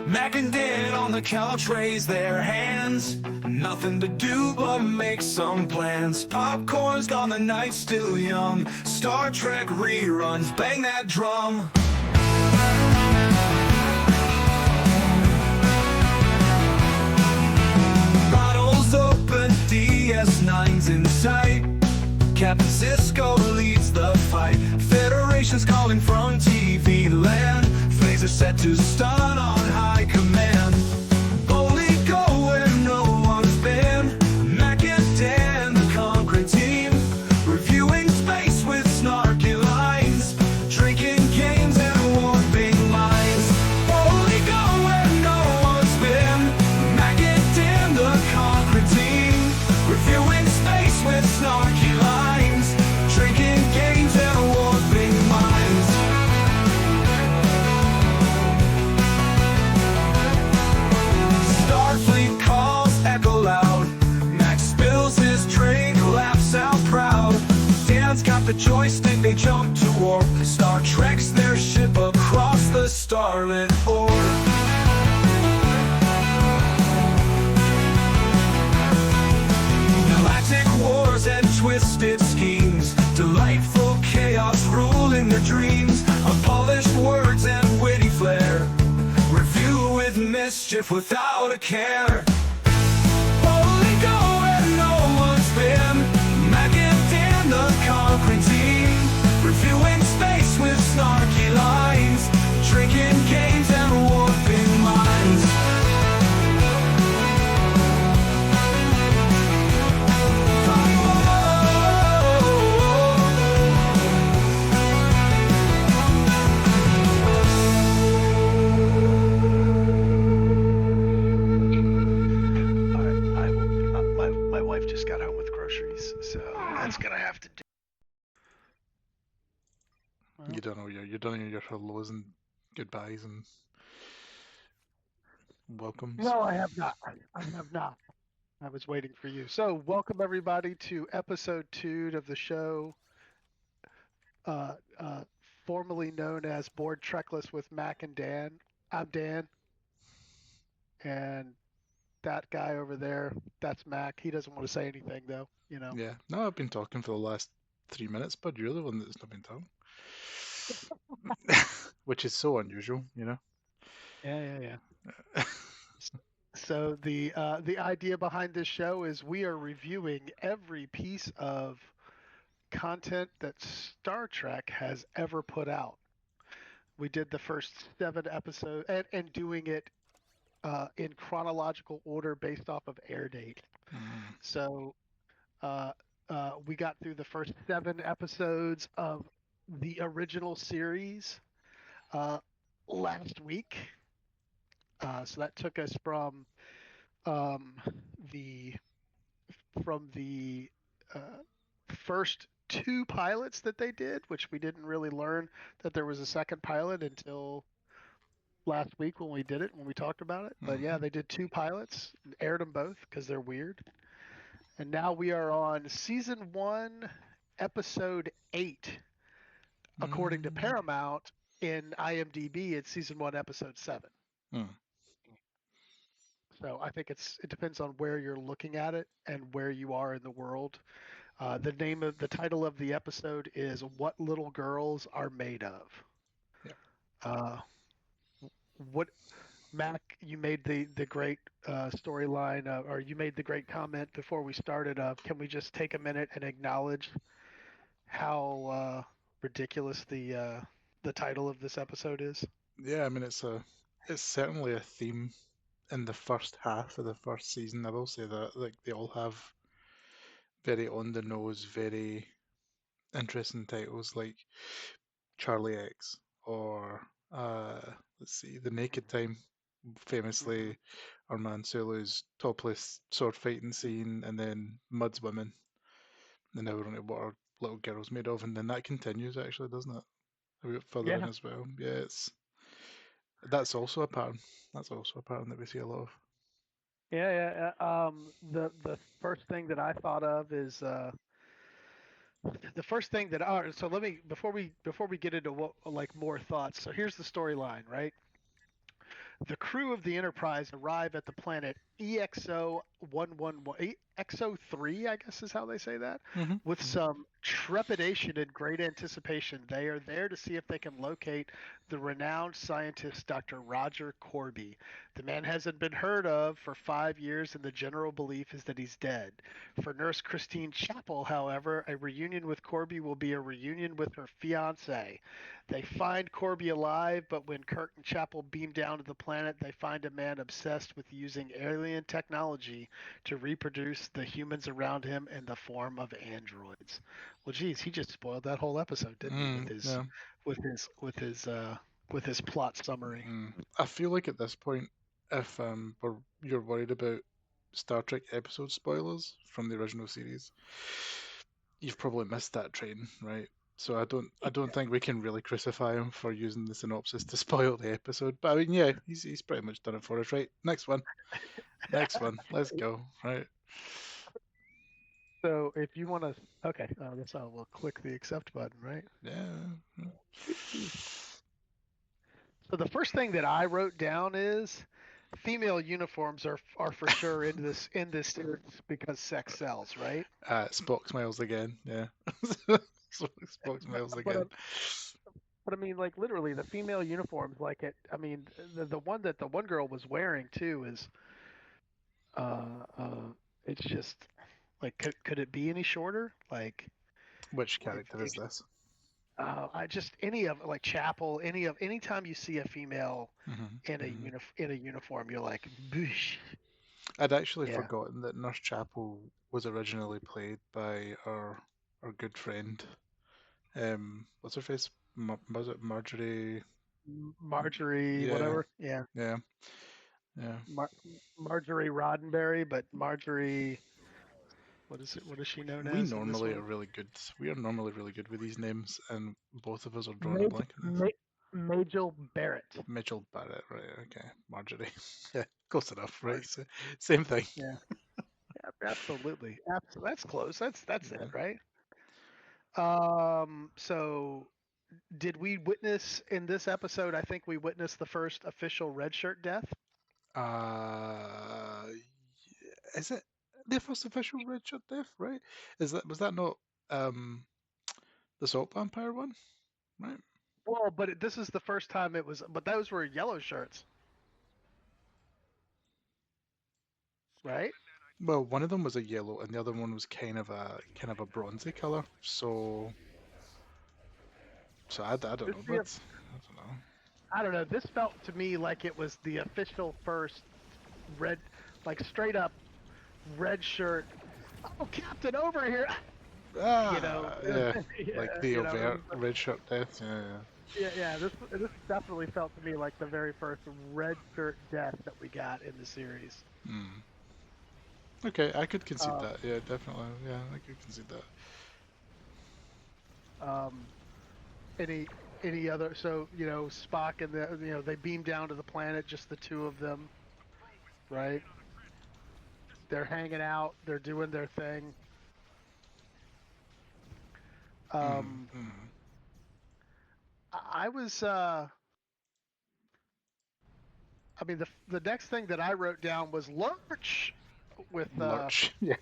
Mac and Dan on the couch raise their hands. Nothing to do but make some plans. Popcorn's gone, the night's still young. Star Trek reruns, bang that drum. Bottles open, DS9's in sight. Captain Sisko leads the fight. Federation's calling from TV land. Phaser set to stun on high command. Boldly go where no one's been. Mac and Dan, the conquering team. Reviewing space with snarky lines. Drinking games and warping lines. Boldly go where no one's been. Mac and Dan, the conquering team. Reviewing space with snarky lines. Drinking games and warping minds. Starfleet calls echo loud. Max spills his drink, laughs out proud. Dan's got the joystick, they jump to warp. Star Trek's their ship across the starlit orb. Galactic wars and twisted schemes. Delightful chaos ruling their dreams. Unpolished words and witty flair. Review with mischief without a care. Boldly go where no one's been. Mac and Dan, the conquering team. Reviewing space with snarky lines. Drinking games and warping minds. My wife just got home with groceries, so that's gonna have to do. You don't know you're done your hellos and goodbyes and welcomes. No, I have not. I have not. I was waiting for you. So, welcome everybody to episode 2 of the show, uh, uh, formerly known as Board Trekless with Mac and Dan. I'm Dan, and that guy over there, that's Mac. He doesn't want to say anything though, you know. Yeah. No, I've been talking for the last 3 minutes, but you're the one that's not been talking. Which is so unusual, you know. Yeah. So the idea behind this show is we are reviewing every piece of content that Star Trek has ever put out. We did the first 7 episodes and doing it in chronological order based off of air date. So we got through the first 7 episodes of the original series last week. So that took us from the first 2 pilots that they did, which we didn't really learn that there was a second pilot until last week when we did it, when we talked about it. But yeah, they did 2 pilots, aired them both because they're weird. And now we are on season 1, episode 8. According to Paramount, in IMDb, it's season 1, episode 7. So I think it depends on where you're looking at it and where you are in the world. The title of the episode is "What Little Girls Are Made Of." Yeah. What, Mac? You made the great storyline, or you made the great comment before we started. Can we just take a minute and acknowledge how ridiculous the title of this episode is? Yeah, I mean it's certainly a theme in the first half of the first season. I will say that, like, they all have very on the nose, very interesting titles, like Charlie X or let's see, The Naked Time, famously Armand Sulu's topless sword fighting scene, and then Mud's Women, and now we're on to What Are Little Girls Made Of, and then that continues actually, doesn't it? A bit further in as well. Yeah, that's also a pattern. That's also a pattern that we see a lot of. Yeah. The first thing that I thought of is the first thing that so let me before we get into what like more thoughts. So here's the storyline, right? The crew of the Enterprise arrive at the planet EXO-111, EXO-3, I guess is how they say that, Hmm. with some trepidation and great anticipation. They are there to see if they can locate the renowned scientist Dr. Roger Corby. The man hasn't been heard of for 5 years, and the general belief is that he's dead. For Nurse Christine Chapel, however, a reunion with Corby will be a reunion with her fiance. They find Corby alive, but when Kirk and Chapel beam down to the planet, they find a man obsessed with using alien technology to reproduce the humans around him in the form of androids. Well, geez, he just spoiled that whole episode, didn't he? With his, Yeah. with his, with his, uh, with his plot summary. I feel like at this point, if you're worried about Star Trek episode spoilers from the original series, you've probably missed that train, right? So I don't think we can really crucify him for using the synopsis to spoil the episode. But I mean, yeah, he's pretty much done it for us, right? Next one, next one, let's go, right? So if you want to, okay, I guess I will click the accept button, right? Yeah. So the first thing that I wrote down is female uniforms are for sure in this series because sex sells, right? Spock smiles again. Yeah. Spock But smiles but uh, again. but I mean, like literally the female uniforms, like it. I mean, the one that the one girl was wearing too is uh it's just like could it be any shorter? Which It, character is it this? I just any of like Chapel, anytime you see a female Hmm. in a Hmm. in a uniform, you're like, boosh. I'd actually Yeah. forgotten that Nurse Chapel was originally played by our good friend. What's her face? Was it Marjorie? Marjorie, Yeah, whatever. Yeah. yeah, yeah. Mar- Marjorie Roddenberry, but Marjorie, what is it? What is she known We as in this normally are one? really good. We are normally really good with these names, and both of us are drawing a Maj, blank on this. Ma- Majel Barrett. Mitchell Barrett, right? Okay, Marjorie. Yeah, close enough, right? Mar- So, same thing. yeah. Absolutely. That's close. That's it, Yeah. right? So did we witness in this episode? I think we witnessed the first official red shirt death. Uh, is it the first official Red Shirt death? Right? Was that not um the Salt Vampire one? Right? Well, but this is the first time it was. But those were yellow shirts, right? Well, one of them was a yellow, and the other one was kind of a bronzy color. So I don't This know, the but I don't know. I don't know. This felt to me like it was the official first red, like straight up red shirt. Oh, Captain, over here! You know, Yeah, yeah, like the you know, overt Red Shirt death. Yeah, yeah. This definitely felt to me like the very first red shirt death that we got in the series. yeah. Okay, I could concede Um, that. Yeah, definitely. Yeah, I could concede that. um, any any other? So Spock and they beam down to the planet, just the two of them, right? They're hanging out. They're doing their thing. Mm, Um, mm. I was I mean, the next thing that I wrote down was Lurch with Lurch. Yeah.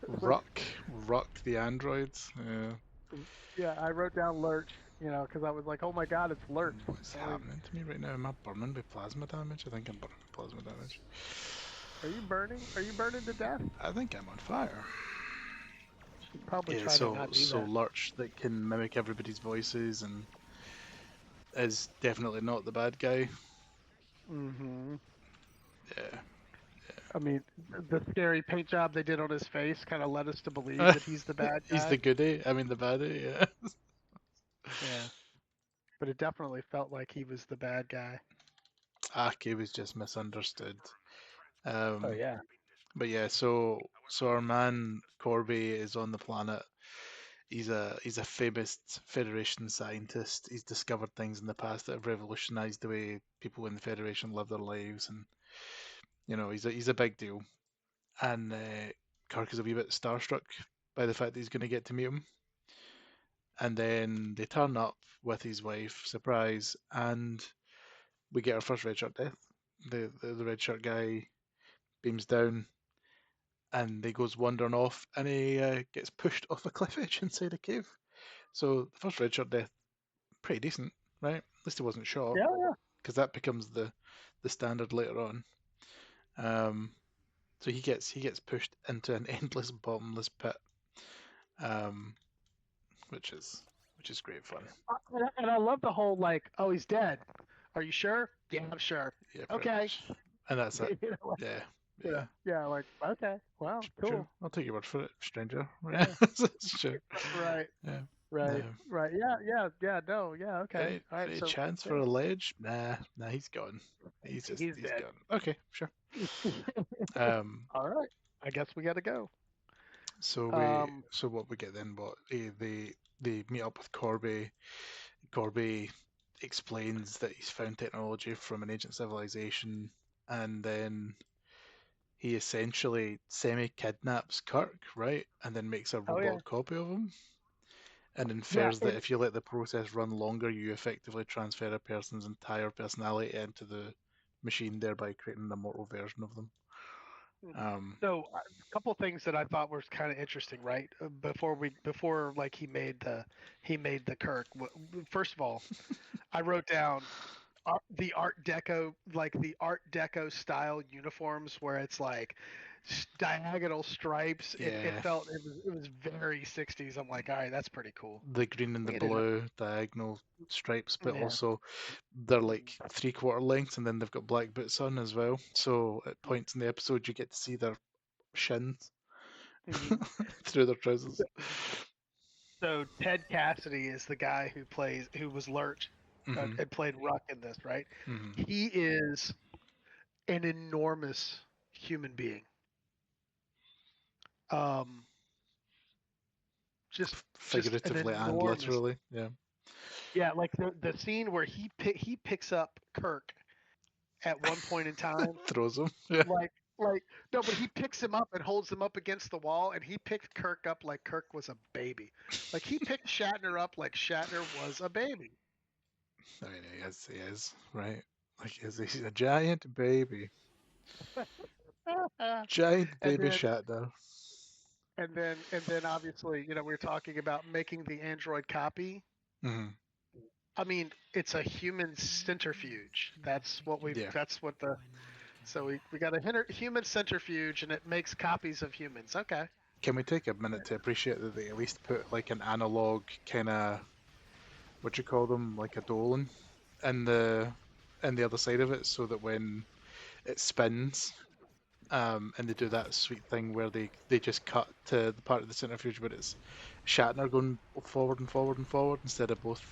with Ruck the androids. Yeah. yeah, I wrote down Lurch, because I was like, oh my God, it's Lurch. What's Like, happening to me right now? Am I burning with plasma damage? I think I'm burning with plasma damage. are you burning? Are you burning to death? I think I'm on fire. Should probably Yeah, try to so not do so that. Lurch that can mimic everybody's voices and is definitely not the bad guy. Hmm. Yeah. I mean, the scary paint job they did on his face kind of led us to believe Yeah. that he's the bad He's the guy. goodie. I mean the baddie. Yeah. Yeah, but it definitely felt like he was the bad guy. Aki was just misunderstood. Oh Um, yeah. but yeah, so our man Corby is on the planet. He's a famous Federation scientist. He's discovered things in the past that have revolutionized the way people in the Federation live their lives, and he's a big deal. And Kirk is a wee bit starstruck by the fact that he's going to get to meet him. And then they turn up with his wife, surprise, and we get our first red shirt death. The red shirt guy beams down, and he goes wandering off, and he gets pushed off a cliff edge inside a cave. So the first red shirt death, pretty decent, right? At least he wasn't shot, Yeah, yeah. because that becomes the standard later on. Um, so he gets pushed into an endless bottomless pit, um, which is great fun. And I love the whole like, oh, he's dead. Are you sure? Yeah, I'm sure. Yeah, pretty Okay. much. And that's it. You know, like, Yeah, yeah, yeah. yeah. Like, okay, well, Sure, cool. I'll take your word for it, stranger. Yeah, Yeah. sure. Right. Yeah. Right. No. Right. Yeah. Yeah. Yeah. No. Yeah. Okay. All right. Any So chance for yeah, a ledge? Nah, he's gone. he's He's dead. gone. Okay, sure. Um, All right. I guess we got to go. so what we get then? What they meet up with Corby. Corby explains that he's found technology from an ancient civilization, and then he essentially semi-kidnaps Kirk, right? And then makes a Oh yeah. robot copy of him, and Yeah. infers that if you let the process run longer, you effectively transfer a person's entire personality into the machine, thereby creating a mortal version of them. Mhm. Um, So a couple things that I thought was kind of interesting, right? Before like he made the Kirk. First of all, I wrote down the the Art Deco style uniforms where it's like diagonal stripes. It yeah, felt it was very 60s. I'm like, all right, that's pretty cool. the green and the We didn't. blue diagonal stripes, but Yeah. also they're like 3/4 length, and then they've got black boots on as well. So at points in the episode, you get to see their shins Mm-hmm. through their trousers. So Ted Cassidy is the guy who was Lurch Hmm. and played Ruck in this, right? Hmm. He is an enormous human being. Um, just an Figuratively and enormous. literally, yeah. Yeah, like the scene where he picks up Kirk at one point in time, Throws them. Yeah. like no, but he picks him up and holds him up against the wall, and he picked Kirk up like Kirk was a baby. Like he picked Shatner up like Shatner was a baby. I mean, he is, right? Like, he's a giant baby. Giant and baby then Shatner. and then obviously, we're talking about making the android copy. Hmm. I mean, it's a human centrifuge. Yeah. That's what the so we got a human centrifuge, and it makes copies of humans. Okay. Can we take a minute to appreciate that they at least put like an analog kind of, what do you call them, like a Dolan in the other side of it, so that when it spins, and they do that sweet thing where they just cut to the part of the centrifuge where it's Shatner going forward and forward and forward instead of both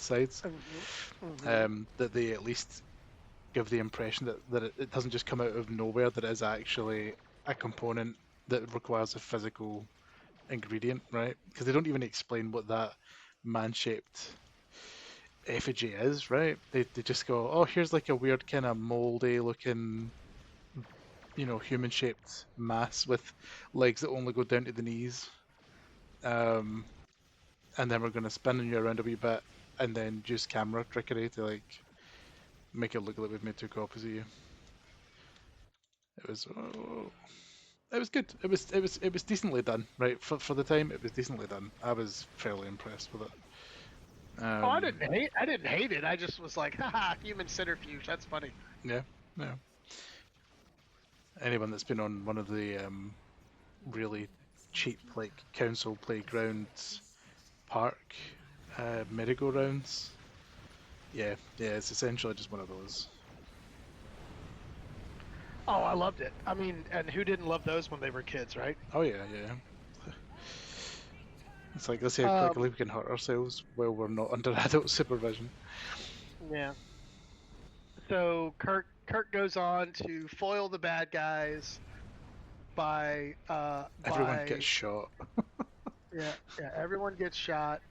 sides. Hmm. Hmm. That they at least give the impression that it doesn't just come out of nowhere, that it is actually a component that requires a physical ingredient, right? Because they don't even explain what that man-shaped effigy is, right? They just go, oh, here's like a weird kind of moldy looking, human-shaped mass with legs that only go down to the knees. Um, and then we're going to spin you around a wee bit, and then use camera trickery to like make it look like we've made two copies of you. It was, it was good. It was decently done, right? For the time, it was decently done. I was fairly impressed with it. Oh, I didn't hate it. I just was like, haha, human centrifuge. That's funny. Yeah, yeah. Anyone that's been on one of the really cheap like council playgrounds park merry-go-rounds, yeah, it's essentially just one of those. Oh, I loved it. I mean, and who didn't love those when they were kids, right? Oh yeah, yeah. It's like, let's see how Um, quickly we can hurt ourselves while we're not under adult supervision. yeah. So Kirk goes on to foil the bad guys by Everyone gets shot. yeah, everyone gets shot.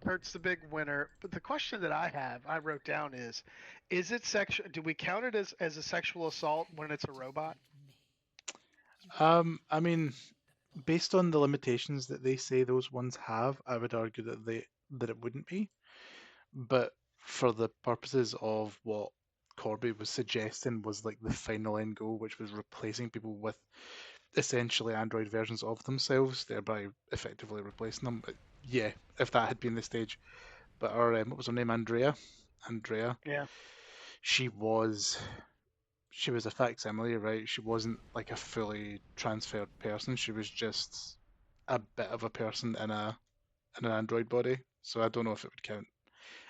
Kurt's the big winner. But the question that I wrote down is it sexual? Do we count it as a sexual assault when it's a robot? I mean, based on the limitations that they say those ones have, I would argue that it wouldn't be. But for the purposes of what Corby was suggesting was like the final end goal, which was replacing people with essentially android versions of themselves, thereby effectively replacing them. But yeah, if that had been the stage. But our what was her name? Andrea. Yeah. She was she was a facsimile, right? She wasn't like a fully transferred person. She was just a bit of a person in an android body. So I don't know if it would count.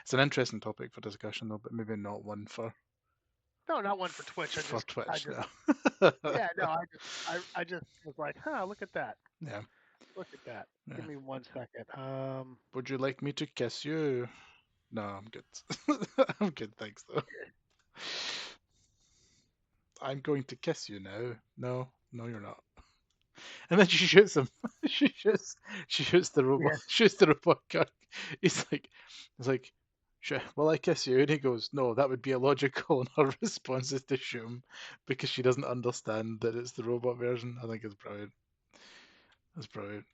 It's an interesting topic for discussion though, but maybe not one No, not one for Twitch. for I Twitch just, now. yeah, no, I just was like, huh, look at that. Yeah, Look at that. Give yeah. me 1 second. Would you like me to kiss you? No, I'm good. I'm good, thanks though. I'm going to kiss you now. No, no, you're not. And then she shoots him. she shoots. She shoots the robot. Yeah. Shoots the robot guy. He's like, will I kiss you? And he goes, no, that would be illogical. And her response is to shoot him because she doesn't understand that it's the robot version. I think it's brilliant. It's brilliant.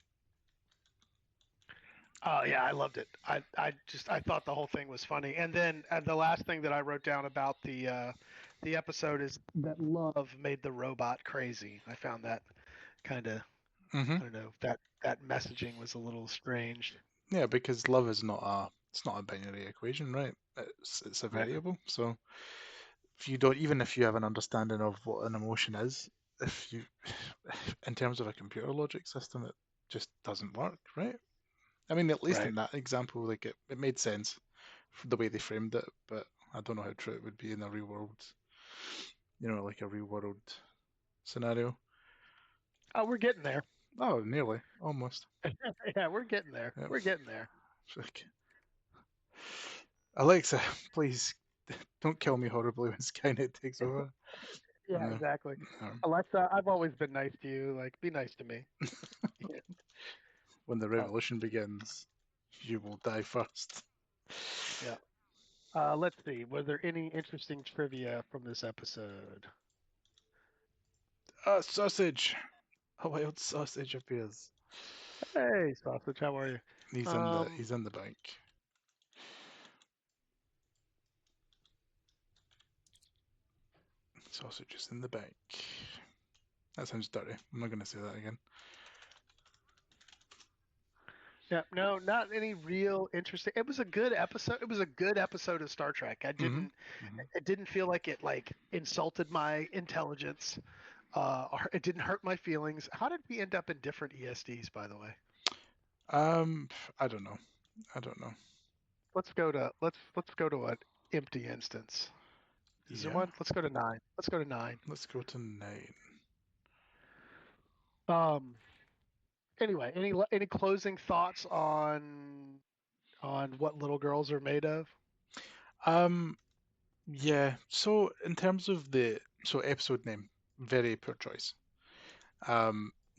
Oh yeah, I loved it. I thought the whole thing was funny. And then the last thing that I wrote down about the episode is that love made the robot crazy. I found that kind of, Hmm. I don't know, that messaging was a little strange. Yeah, because love is not a binary equation, right? It's a Right. variable. So if you don't, even if you have an understanding of what an emotion is, if you, in terms of a computer logic system, it just doesn't work, right? I mean, at least Right. in that example, like it made sense for the way they framed it, but I don't know how true it would be in a real world, like a real world scenario. Oh, we're getting there. Oh, nearly, almost. Yeah, we're getting there. Yep. We're getting there. It's like, Alexa, please don't kill me horribly when Skynet takes over. Yeah, No, exactly. no. Alexa, I've always been nice to you. Like, be nice to me. Yeah. When the Oh, revolution begins, you will die first. yeah. Let's see. Was there any interesting trivia from this episode? Sausage! A wild sausage appears. Hey, sausage, how are you? Um, He's in the bank. Sausage is in the bank. That sounds dirty. I'm not gonna say that again. yeah, no, not any real interesting. It was a good episode. It was a good episode of Star Trek. Hmm. Hmm. It didn't feel like it like insulted my intelligence. Or it didn't hurt my feelings. How did we end up in different ESDs, by the way? Um, I don't know. I don't know. Let's go to an empty instance. Is there Yeah, one? Let's go to 9. Let's go to 9. let's go to 9. Um. Anyway, any closing thoughts on what little girls are made of? Um, yeah. So in terms of the episode name, very poor choice.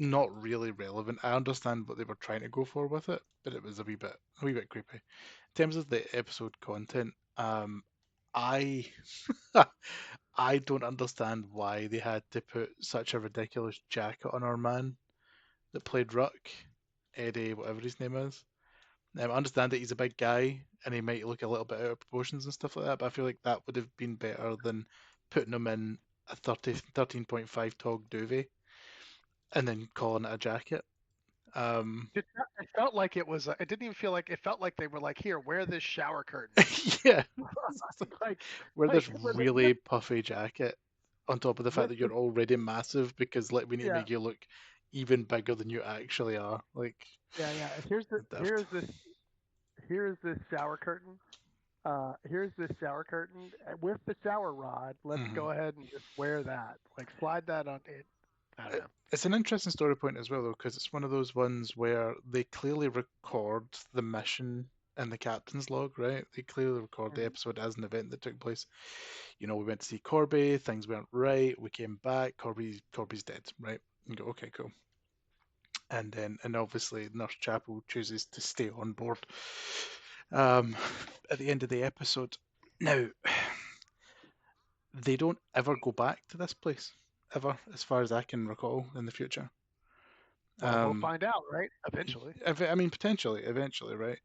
Not really relevant. I understand what they were trying to go for with it, but it was a wee bit creepy. In terms of the episode content, I I don't understand why they had to put such a ridiculous jacket on our man that played Ruck, Eddie, whatever his name is. I understand that he's a big guy and he might look a little bit out of proportions and stuff like that, but I feel like that would have been better than putting him in a 13.5 tog duvet and then calling it a jacket. Um, It felt like it was. It didn't even feel like it felt like they were like, "Here, wear this shower curtain." yeah, it's like, like, wear this where they really puffy jacket on top of the fact with that the you're already massive because like we need to yeah make you look even bigger than you actually are. Like, yeah. daft. Here's this shower curtain. Here's this shower curtain with the shower rod. Let's Hmm. go ahead and just wear that. Like slide that on it. I don't know. It's an interesting story point as well, though, because it's one of those ones where they clearly record the mission in the captain's log, right? They clearly record the Mhm. episode as an event that took place. We went to see Corby, things weren't right, we came back, Corby's dead, right? You go, okay, cool. And obviously Nurse Chapel chooses to stay on board um, at the end of the episode. Now, they don't ever go back to this place, ever, as far as I can recall in the future. Well, we'll Um, find out, right? Eventually. I mean, potentially, eventually, right?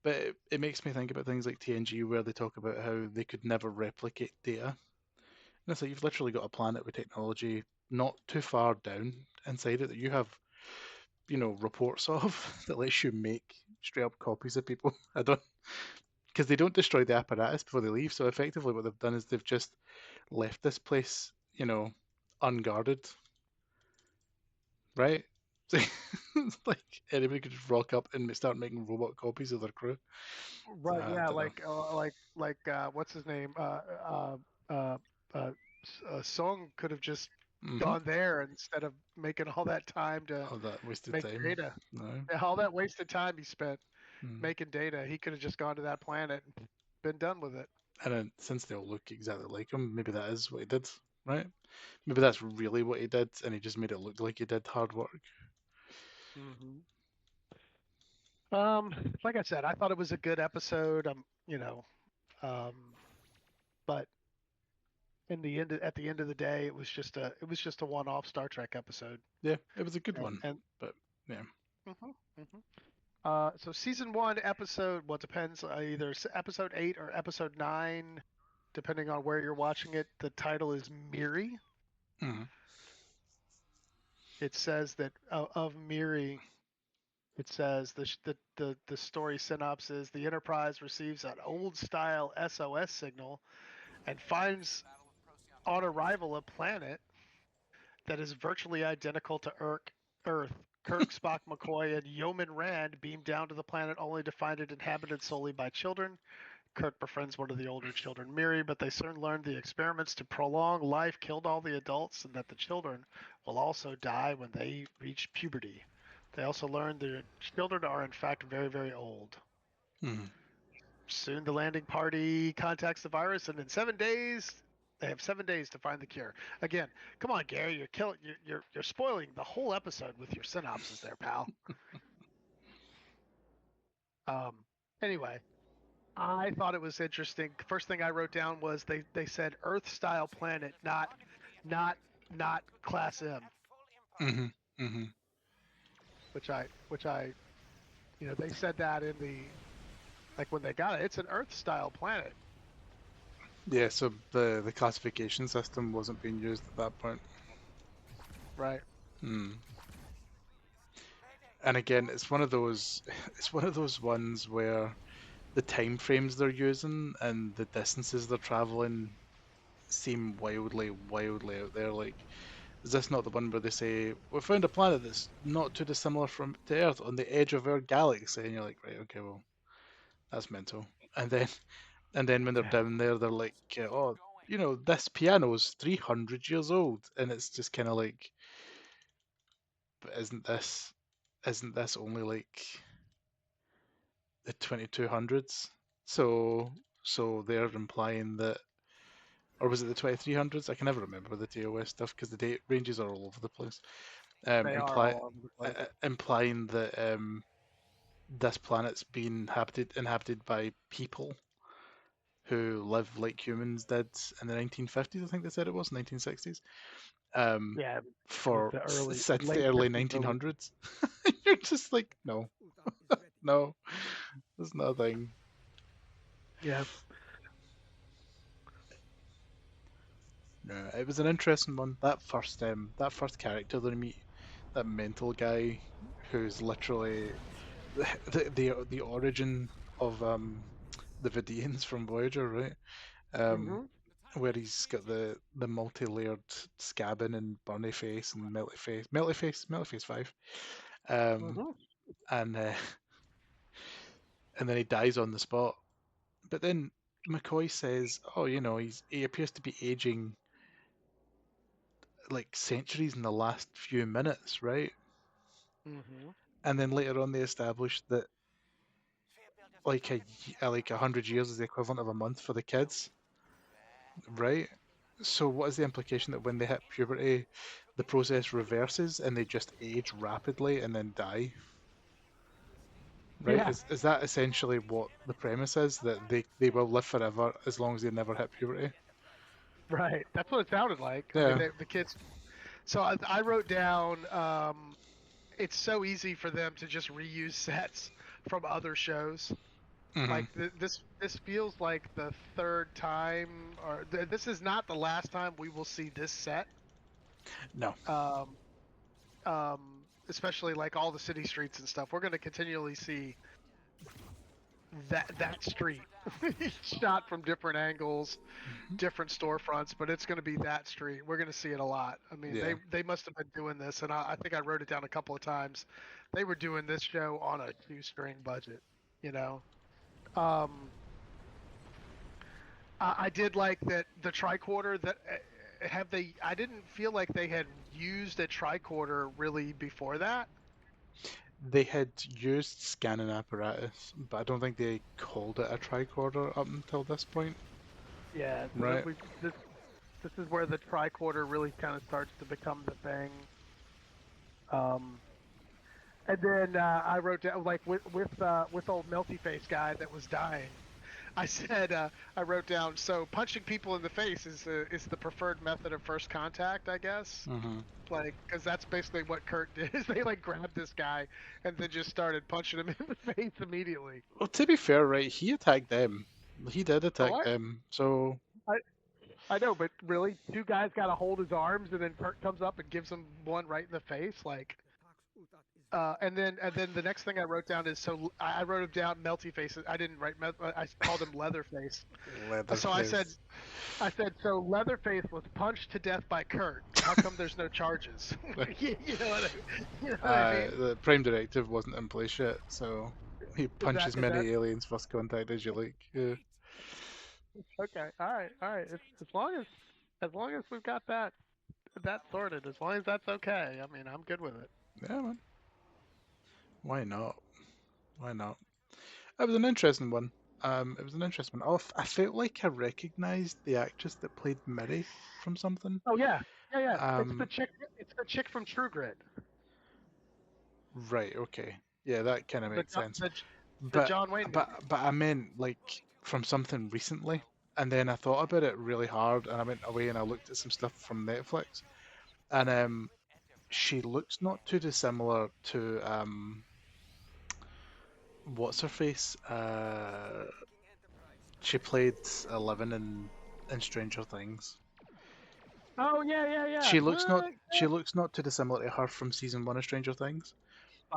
But it makes me think about things like TNG where they talk about how they could never replicate data. And it's like you've literally got a planet with technology not too far down inside it that you have, reports of that lets you make straight up copies of people. I don't because they don't destroy the apparatus before they leave. So effectively, what they've done is they've just left this place, unguarded, right? Like anybody could just rock up and start making robot copies of their crew. Right. I Yeah. don't know. What's his name? Uh, Song could have just Hmm. gone there instead of making all that time to All that wasted make time. data. No. Yeah, all that wasted time he spent Mm. making data, he could have just gone to that planet and been done with it. And then, since they all look exactly like him, maybe that is what he did, right? Maybe that's really what he did, and he just made it look like he did hard work. Hmm. Um, like I said, I thought it was a good episode. Um, but at the end of the day, it was just a one-off Star Trek episode. Yeah, it was a good And one, and but yeah. hmm hmm so season one, episode, well, it depends, either episode 8 or episode 9, depending on where you're watching it. The title is Miri. Mm. It says that of Miri. It says the story synopsis: the Enterprise receives an old style SOS signal and finds on arrival a planet that is virtually identical to Earth. Kirk, Spock, McCoy, and Yeoman Rand beam down to the planet only to find it inhabited solely by children. Kirk befriends one of the older children, Miri, but they soon learn the experiments to prolong life killed all the adults and that the children will also die when they reach puberty. They also learn the children are in fact very, very old. Mm. Soon the landing party contacts the virus, and in 7 days, they have 7 days to find the cure. Again, come on, Gary, you're spoiling the whole episode with your synopsis there, pal. Um, anyway, I thought it was interesting. First thing I wrote down was they said Earth style planet, not not class M, Mhm. Mhm. which I they said that in the like when they got it. It's an Earth style planet, Yeah. So the classification system wasn't being used at that point. right? Mm. And again, it's one of those. It's one of those ones where the time frames they're using and the distances they're traveling seem wildly, wildly out there. Like, is this not the one where they say we found a planet that's not too dissimilar from to Earth on the edge of our galaxy? And you're like, right, okay, well, that's mental. And then, and then when they're down there, they're like, oh, this piano's 300 years old, and it's just kind of like, but isn't this only like the 2200s? So they're implying that, or was it the 2300s? I can never remember the TOS stuff because the date ranges are all over the place. They are Imply all over the place. implying that this planet's been inhabited by people who live like humans did in the 1950s. I think they said it was 1960s. Um, Yeah, like for the early since the late early 50s, early. 1900s. You're just like, no, no, there's nothing. Yeah. No, it was an interesting one. That first character that I meet, that mental guy, who's literally the origin of the Vidians from Voyager, right? Um, Hmm. where he's got the multi-layered scabbing and burny face and melty face 5, um, Hmm. and and then he dies on the spot. But then McCoy says, "Oh, he appears to be aging like centuries in the last few minutes, right?" Hmm. And then later on, they established that like 100 years is the equivalent of a month for the kids, right? So what is the implication that when they hit puberty, the process reverses and they just age rapidly and then die? Right? Yeah. Is that essentially what the premise is? That they will live forever as long as they never hit puberty? Right. That's what it sounded like. I mean, Yeah. the kids. So I wrote down. It's so easy for them to just reuse sets from other shows. Hmm. Like this feels like the third time, or this is not the last time we will see this set. No. Um, Especially like all the city streets and stuff. We're going to continually see that street shot from different angles, Hmm. different storefronts, but it's going to be that street. We're going to see it a lot. I mean, Yeah. they must have been doing this, and I think I wrote it down a couple of times. They were doing this show on a shoestring budget, you know. Um, I did like that the tricorder that have they. I didn't feel like they had used a tricorder really before that. They had used scanning apparatus, but I don't think they called it a tricorder up until this point, Yeah, so that right? this is where the tricorder really kind of starts to become the thing. Um, and then I wrote down like with old Melty Face guy that was dying. I said I wrote down so punching people in the face is the preferred method of first contact, I guess. Hmm. Like, because that's basically what Kurt did. Is they like grabbed this guy and then just started punching him in the face immediately. Well, to be fair, right, he attacked them. He did Oh, attack them, so I I know, but really, two guys got to hold his arms, and then Kurt comes up and gives him one right in the face, like. And then the next thing I wrote down is so I wrote him down Melty Face. I didn't write I called him Leatherface. So Leatherface. I said so Leatherface was punched to death by Kurt. How come there's no charges? You know what you know what I mean? The Prime Directive wasn't in place yet, so he punch as Is that many aliens first contact as you like. Yeah, okay? All right. As long as we've got that sorted, as long as that's okay. I mean, I'm good with it. yeah, man. Why not? Why not? It was an interesting one. It was an interesting one. I felt like I recognised the actress that played Miri from something. Oh yeah, yeah. It's the Um, chick. It's the chick from True Grit. right, okay, yeah, that kind of The makes sense. the But John Wayne movie. but I meant like from something recently, and then I thought about it really hard, and I went away and I looked at some stuff from Netflix, and she looks not too dissimilar to what's her face? She played Eleven in Stranger Things. Oh yeah. She looks not she looks not too dissimilar to her from season one of Stranger Things,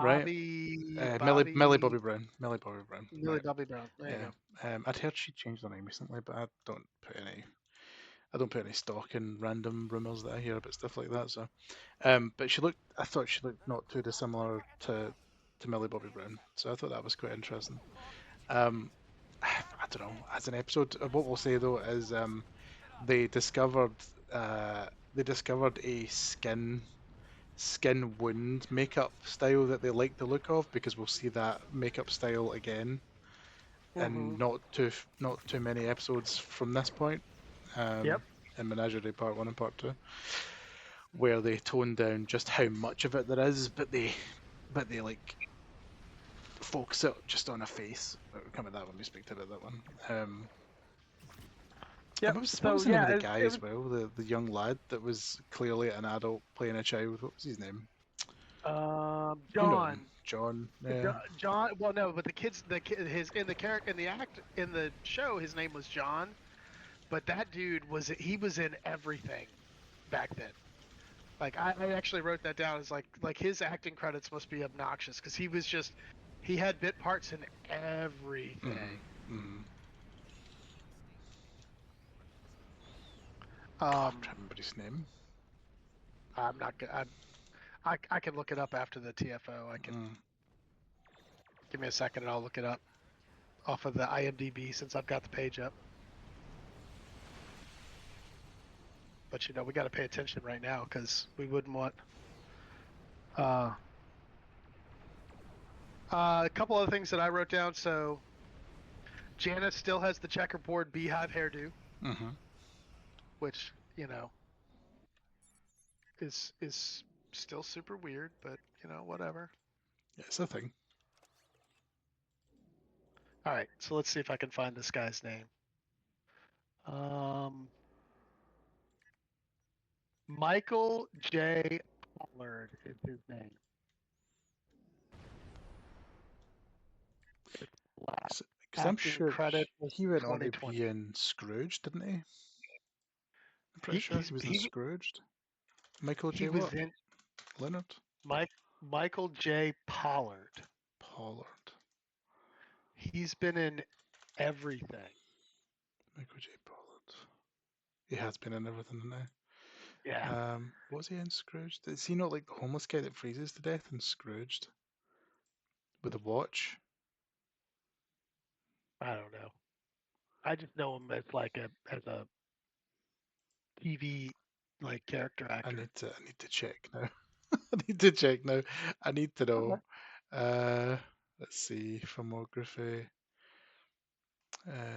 right? Millie Bobby Brown. Millie Bobby Brown. Millie Right. Bobby Brown. There you Yeah. go. I'd heard she changed her name recently, but I don't put any stock in random rumors that I hear about stuff like that. So, but I thought she looked not too dissimilar to Millie Bobby Brown. So I thought that was quite interesting. Um, I don't know. As an episode, what we'll say though is they discovered uh, they discovered a skin wound makeup style that they like the look of because we'll see that makeup style again Mm-hmm. in not too many episodes from this point. Yep. In Menagerie Part One and Part Two, where they tone down just how much of it there is, but they like focus it just on a face. We'll come at that when we speak to about that one. And Yep. what So was the name yeah, of the it, guy it as was well? The young lad that was clearly an adult playing a child. What was his name? You know him, John. John. Yeah. John. Well, no, but the kid, his in the character in the show, his name was John. But that dude was in everything back then. Like I actually wrote that down as like his acting credits must be obnoxious because he had bit parts in Mm-hmm. everything. Mm-hmm. Oh, I'm trying to Um, remember his name. I'm not gonna. I can look it up after the TFO. I can Mm. give me a second and I'll look it up off of the IMDb since I've got the page up. But we got to pay attention right now because we wouldn't want. Uh, a couple other things that I wrote down. So Janice still has the checkerboard beehive hairdo, Mm-hmm. which is still super weird, but whatever. Yeah, it's a thing. All right, so let's see if I can find this guy's name. Um, Michael J. Pollard is his name. It's last. Because I'm Acting sure credit was he went on to 2020. be in Scrooge, didn't he? I'm pretty He sure he's, he was in he Scrooged. Michael he J. was What? in Leonard? Michael J. Pollard. Pollard. He's been in everything. Michael J. Pollard. He has been in everything, hasn't he? Yeah, What was he in Scrooged? Is he not like the homeless guy that freezes to death in Scrooged? With a watch? I don't know. I just know him as a TV like character actor. I need to check now. I need to check now. I need to Okay. know. Uh, let's see, filmography.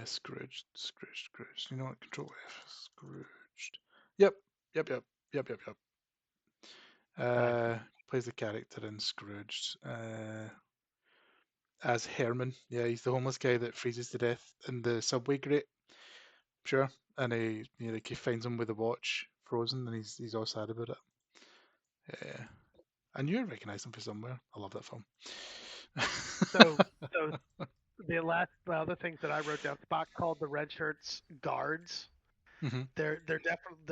Scrooged. You know what? Control F. Scrooged. Yep, yep. Nice. Plays the character in Scrooged. As Herman. Yeah, he's the homeless guy that freezes to death in the subway grate. Sure. And like he finds him with a watch frozen, and he's all sad about it. Yeah. I knew I recognised him from somewhere. I love that film. So so the other things that I wrote down, Spock called the red shirts guards. hmm They're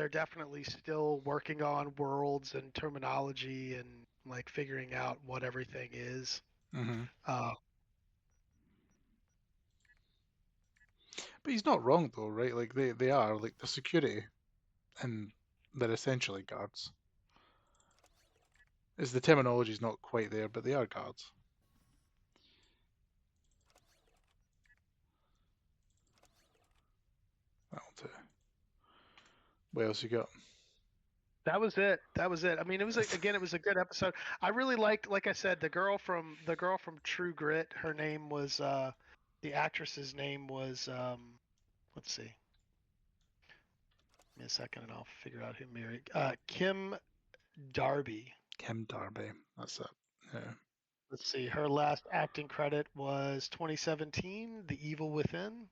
definitely still working on worlds and terminology and like figuring out what everything is. hmm Uh, But he's not wrong though, right? Like they are like the security, and they're essentially guards. Is the terminology's not quite there, but they are guards. That'll do. What else you got? that was it. That was it. I mean, again, it was a good episode. I really liked, like I said, the girl from True Grit. Her name was the actress's name was let's see, give me a second, and I'll figure out who married Kim Darby. Kim Darby. That's it. Yeah. Let's see. Her last acting credit was 2017, The Evil Within.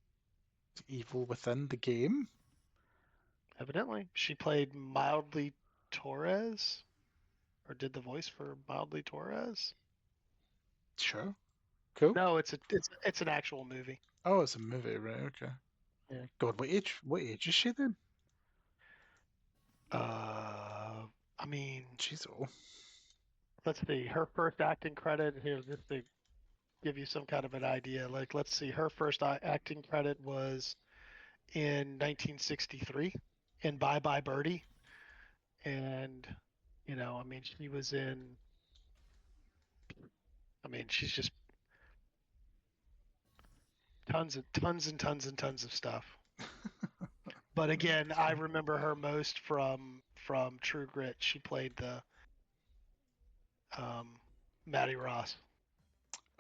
Evil within the game. Evidently, she played Mildly Torres, or did the voice for Mildly Torres. Sure. Cool. No, it's an actual movie. Oh, it's a movie, right? Okay. Yeah. God, what age? What age is she then? I mean, She's old. let's see. Her first acting credit here, just to give you some kind of an idea. Like, let's see. Her first acting credit was in 1963 in Bye Bye Birdie, and I mean, she was in. I mean, she's just tons of stuff. But again, I Okay. remember her most from True Grit. She played the um, Maddie Ross.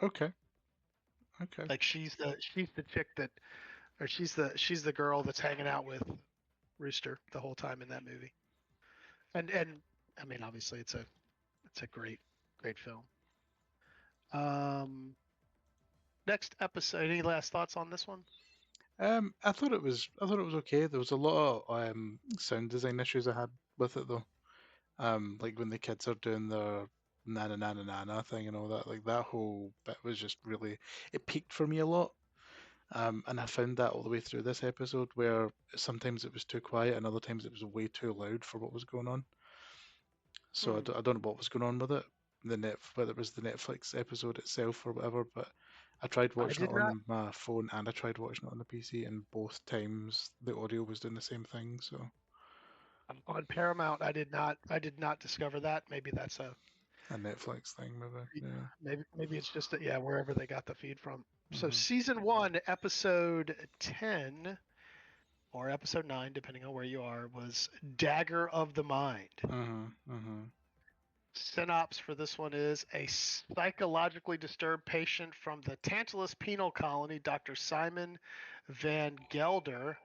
Okay. Okay. Like she's the chick that, or she's the girl that's hanging out with Rooster the whole time in that movie. And I mean, obviously, it's a great film. Um, Next episode. Any last thoughts on this one? I thought it was okay. There was a lot of sound design issues I had with it though. Like when the kids are doing their nana nana nana thing and all that, like that whole bit was just really, it peaked for me a lot. And I found that all the way through this episode where sometimes it was too quiet and other times it was way too loud for what was going on. So Hmm. I don't know what was going on with it, whether it was the Netflix episode itself or whatever. But I tried I watching it did not on my phone and I tried watching it on the PC, and both times the audio was doing the same thing. So on Paramount. I did not discover that. Maybe that's a Netflix thing, maybe. Yeah. maybe it's just yeah, wherever they got the feed from. So Mhm. season 1, episode 10 or episode 9, depending on where you are, was Dagger of the Mind. Mhm. Mhm. Synopsis for this one is: a psychologically disturbed patient from the Tantalus penal colony, Dr. Simon Van Gelder,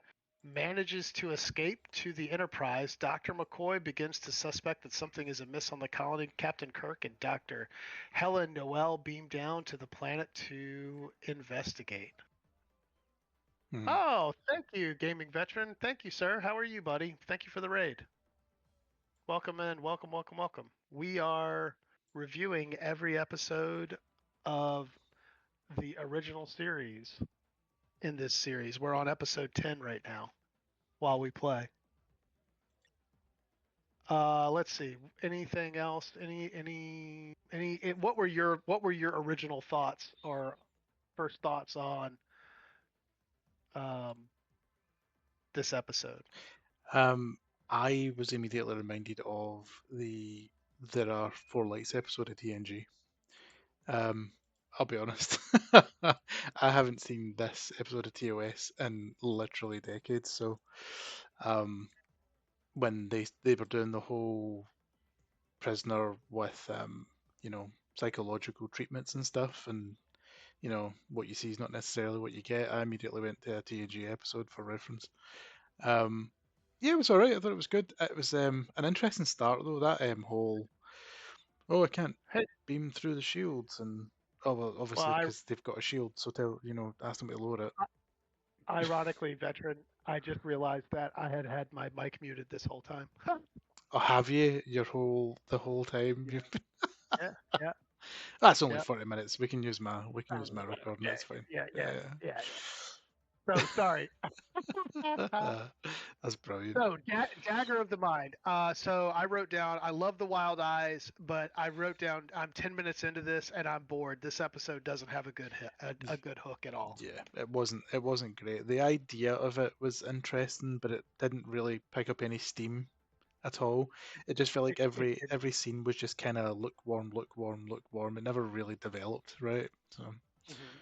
manages to escape to the Enterprise. Dr. McCoy begins to suspect that something is amiss on the colony. Captain Kirk and Dr. Helen Noel beam down to the planet to investigate. Mhm. Oh, thank you, gaming veteran. Thank you, sir. How are you, buddy? Thank you for the raid. Welcome in. Welcome, welcome, welcome. We are reviewing every episode of the original series. in this series. We're on episode 10 right now while we play. Let's see. Anything else? What were your original thoughts or first thoughts on um, this episode? Um, I was immediately reminded of the There Are Four Lights episode of TNG. Um, I'll be honest, I haven't seen this episode of TOS in literally decades. So, um, when they were doing the whole prisoner with psychological treatments and stuff, and what you see is not necessarily what you get, I immediately went to a TNG episode for reference. Um, yeah, it was all right. I thought it was good. It was an interesting start though. That whole I can't Hey, beam through the shields, and well, well, obviously because they've got a shield, so ask them to lower it. ironically, veteran, I just realized that I had my mic muted this whole time. Oh, have you the whole time? Yeah, yeah, yeah, That's only yeah. 40 minutes. We can use my recording. Yeah, That's fine. yeah, yeah, Yeah, yeah, yeah. So sorry. yeah. That's brilliant. So dagger of the mind. So I wrote down. I love the wild eyes, but I wrote down. I'm 10 minutes into this and I'm bored. This episode doesn't have a good a good hook at all. Yeah, it wasn't great. The idea of it was interesting, but it didn't really pick up any steam at all. It just felt like It didn't. every scene was just kind of lukewarm, lukewarm, lukewarm. It never really developed, right? So, Mhm.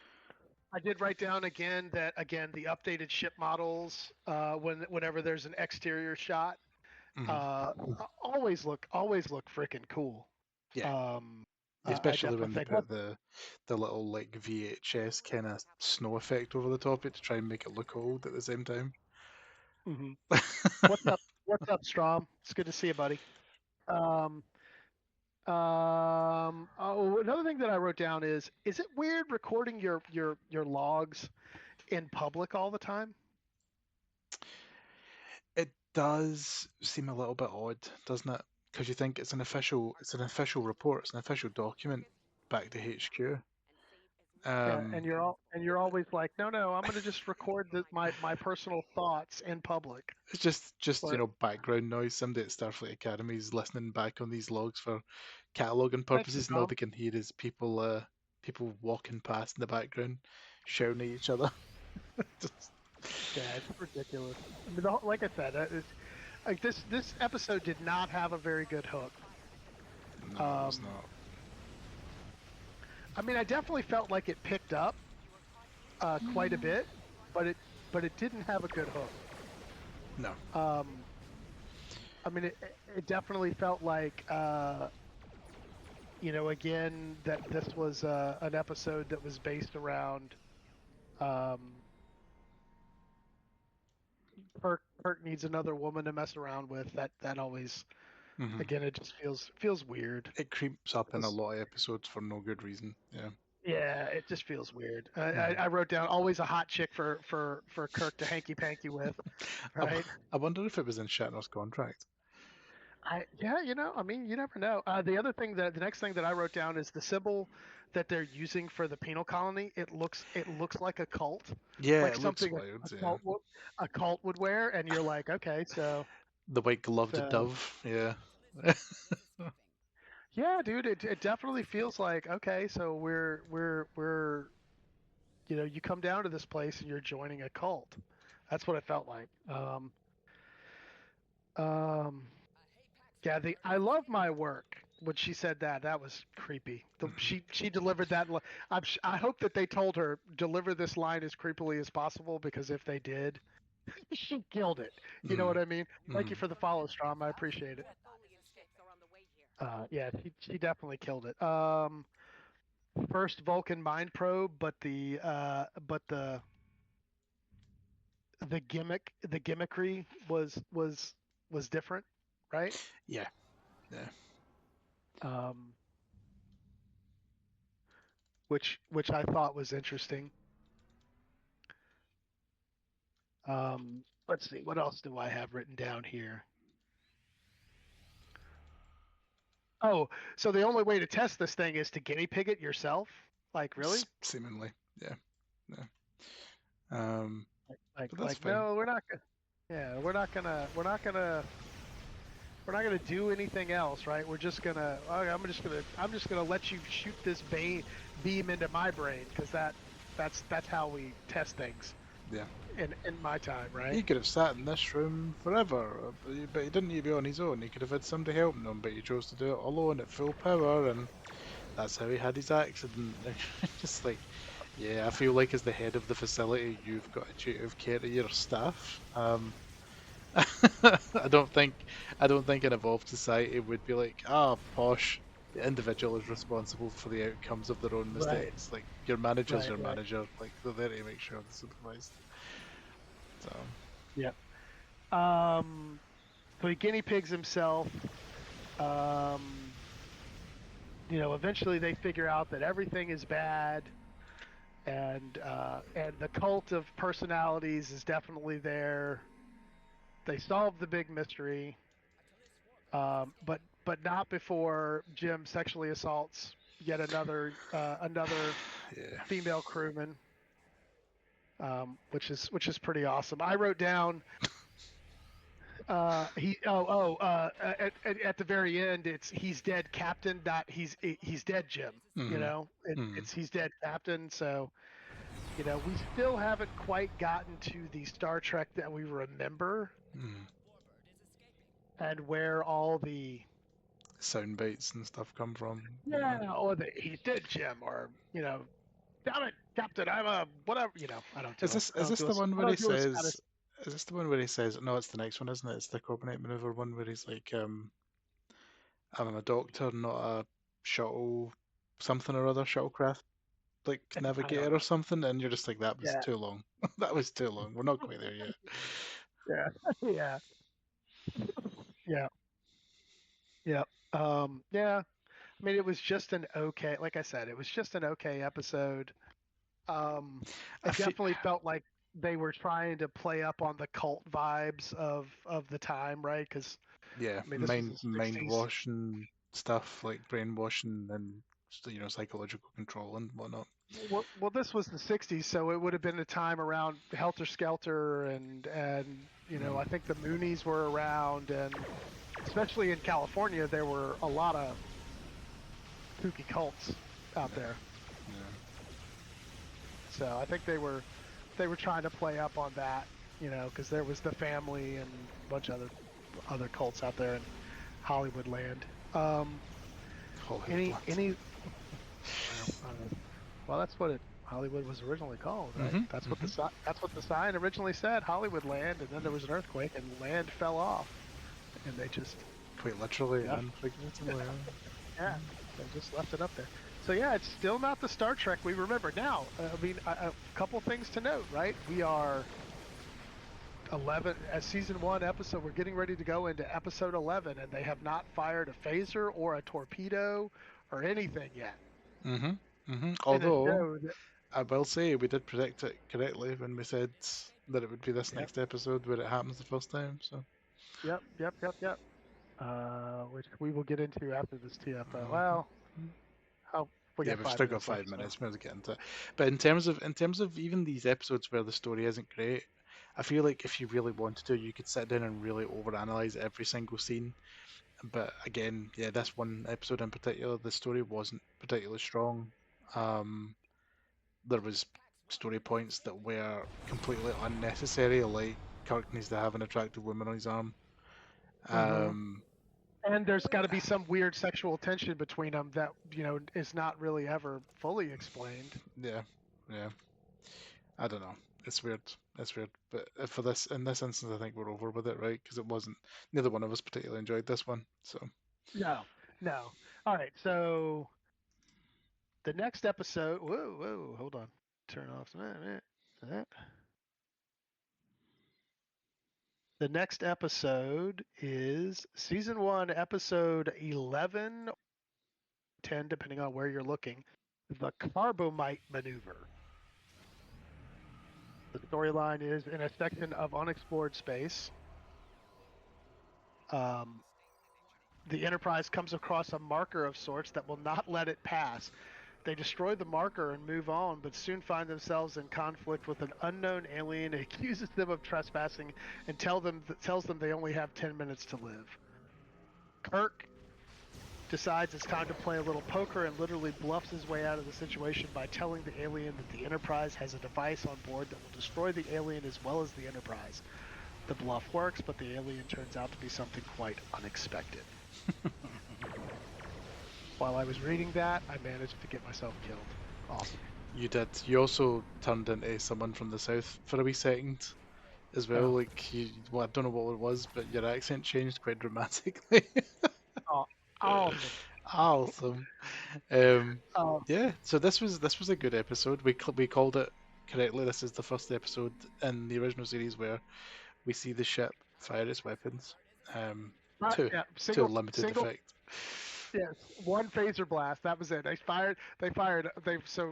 I did write down again that the updated ship models whenever there's an exterior shot mhm. uh, always look freaking cool. Yeah, Um, I especially definitely when they think put the little like VHS kind of snow effect over the top of it to try and make it look old at the same time. Mhm. What's up? What's up, Strom? It's good to see you, buddy. Um, oh, another thing that I wrote down is it weird recording your logs in public all the time? It does seem a little bit odd, doesn't it? Because you think it's an official report, it's an official document back to HQ. Yeah, Um, and you're always like, no, no, I'm gonna just record my personal thoughts in public. it's just But background noise. Somebody at Starfleet Academy is listening back on these logs for cataloging thank you, purposes, and all Strom. they can hear is people walking past in the background, shouting at each other. Just, Yeah, it's ridiculous. I mean, like I said, like this episode did not have a very good hook. no, it was Um, not. I mean, I definitely felt like it picked up quite a bit, but it didn't have a good hook. No. Um, I mean, it definitely felt like again that this was an episode that was based around um, Kirk needs another woman to mess around with. That always Hmm. again it just feels weird. It creeps up in a 'Cause, lot of episodes for no good reason. Yeah. yeah, it just feels weird. I, I, Hmm. I wrote down always a hot chick for Kirk to hanky panky with, I, w- right? I wonder if it was in Shatner's contract. Yeah, I mean, you never know. The next thing that I wrote down is the symbol that they're using for the penal colony. It looks like a cult, Yeah, like it looks something wild. a Yeah. cult would wear, and you're like, okay, The white gloved so dove. Yeah. yeah, dude, it definitely feels like okay, so we're you come down to this place and you're joining a cult. That's what it felt like. Um, Yeah, the I love my work. When she said that, that was creepy. Mhm. She delivered that. I hope that they told her deliver this line as creepily as possible because if they did, she killed it. You know Mhm. what I mean? Thank you Mhm. for the follow, Strom. I appreciate it. Yeah, she definitely killed it. First Vulcan mind probe, but the gimmickry was different, right? Yeah. Yeah. Um, which I thought was interesting. Let's see, what else do I have written down here? Oh, so the only way to test this thing is to guinea pig it yourself? Like, really? Seemingly. Yeah. Yeah. Um, but that's Like fine. no, we're not gonna. Yeah, we're not gonna do anything else, right? We're just gonna. Okay, I'm just gonna let you shoot this beam into my brain because that's how we test things Yeah. in my time, right? He could have sat in this room forever, but he didn't need to be on his own. He could have had somebody helping him, but he chose to do it alone at full power, and that's how he had his accident. Just like, yeah, I feel like as the head of the facility, you've got a duty of care to your staff. I don't think I don't think an evolved society would be like, ah, posh. The individual is responsible for the outcomes of their own Right, mistakes. Like your manager's right, your right. manager. Like they're there to make sure they're supervised. So Yep. So he guinea pigs himself. Um, eventually they figure out that everything is bad, and the cult of personalities is definitely there. They solve the big mystery, but not before Jim sexually assaults yet another yeah. female crewman, which is pretty awesome. I wrote down he at the very end it's he's dead captain, not he's dead Jim. Mhm. Mhm. It's he's dead captain. So we still haven't quite gotten to the Star Trek that we remember Mhm. and where all the Sound bites and stuff come from. Yeah. yeah, or the he's dead Jim, or damn it, Captain, I'm a whatever. I Is don't this do a the one I where he don't do a Scottish says? Is this the one where he says? No, it's the next one, isn't it? It's the Corbinate maneuver one where he's like, I'm a doctor, not a shuttle something or other shuttlecraft like I don't navigator or know. something, and you're just like, that was Yeah, too long. That was too long. We're not quite there yet. yeah, yeah, yeah, yeah. Yeah. I mean, it was just an okay. Like I said, it was just an okay episode. Um, I it feel, definitely felt like they were trying to play up on the cult vibes of the time, right? Because yeah, I mean, this was the mind '60s. washing stuff like brainwashing and psychological control and whatnot. Well, this was the '60s, so it would have been a time around Helter Skelter, and Mm, I think the Moonies were around, and especially in California, there were a lot of kooky cults out yeah, there. yeah. So I think they were trying to play up on that, because there was the family and a bunch of other cults out there in Hollywood land. Hollywood land. Any well, that's what Hollywood was originally called, right? Mhm, mhm. That's what the sign originally said, Hollywood land, and then there was an earthquake and land fell off, and they just Quite literally yeah and figuratively. yeah they just left it up there. So yeah, it's still not the Star Trek we remember now. I mean, a couple things to note, right? We are 11 as season 1 episode, we're getting ready to go into episode 11, and they have not fired a phaser or a torpedo or anything yet Mhm, mhm. in a Although show that I will say we did predict it correctly when we said that it would be this yep next episode where it happens the first time. So yep which we will get into after this TFO. mhm. Well, how we Yeah, got we've 5 still got minutes left, five so minutes. We'll get into it. But in terms of even these episodes where the story isn't great, I feel like if you really wanted to, you could sit down and really overanalyze every single scene. But again, yeah, this one episode in particular, the story wasn't particularly strong. Um, there was story points that were completely unnecessary, like Kirk needs to have an attractive woman on his arm. hmm Um, and there's got to be some weird sexual tension between them that is not really ever fully explained. yeah, yeah, I don't know. It's weird. It's weird. But for this, in this instance, I think we're over with it, right? Because it wasn't. Neither one of us particularly enjoyed this one. So, No, no. All right, so the next episode. Whoa, hold on. Turn off that. The next episode is season 1, episode 11, 10, depending on where you're looking. The Carbomite Maneuver. The storyline is in a section of unexplored space. The Enterprise comes across a marker of sorts that will not let it pass. They destroy the marker and move on, but soon find themselves in conflict with an unknown alien who accuses them of trespassing and tells them they only have 10 minutes to live. Kirk decides it's time to play a little poker and literally bluffs his way out of the situation by telling the alien that the Enterprise has a device on board that will destroy the alien as well as the Enterprise. The bluff works, but the alien turns out to be something quite unexpected. While I was reading that, I managed to get myself killed. Awesome. You did. You also turned into someone from the south for a wee second as well. Oh. Like, well, I don't know what it was, but your accent changed quite dramatically. Oh, awesome. Awesome. Um, Um, yeah. So this was a good episode. We called it correctly. This is the first episode in the original series where we see the ship fire its weapons. To yeah, to a limited effect. yes, one phaser blast. That was it.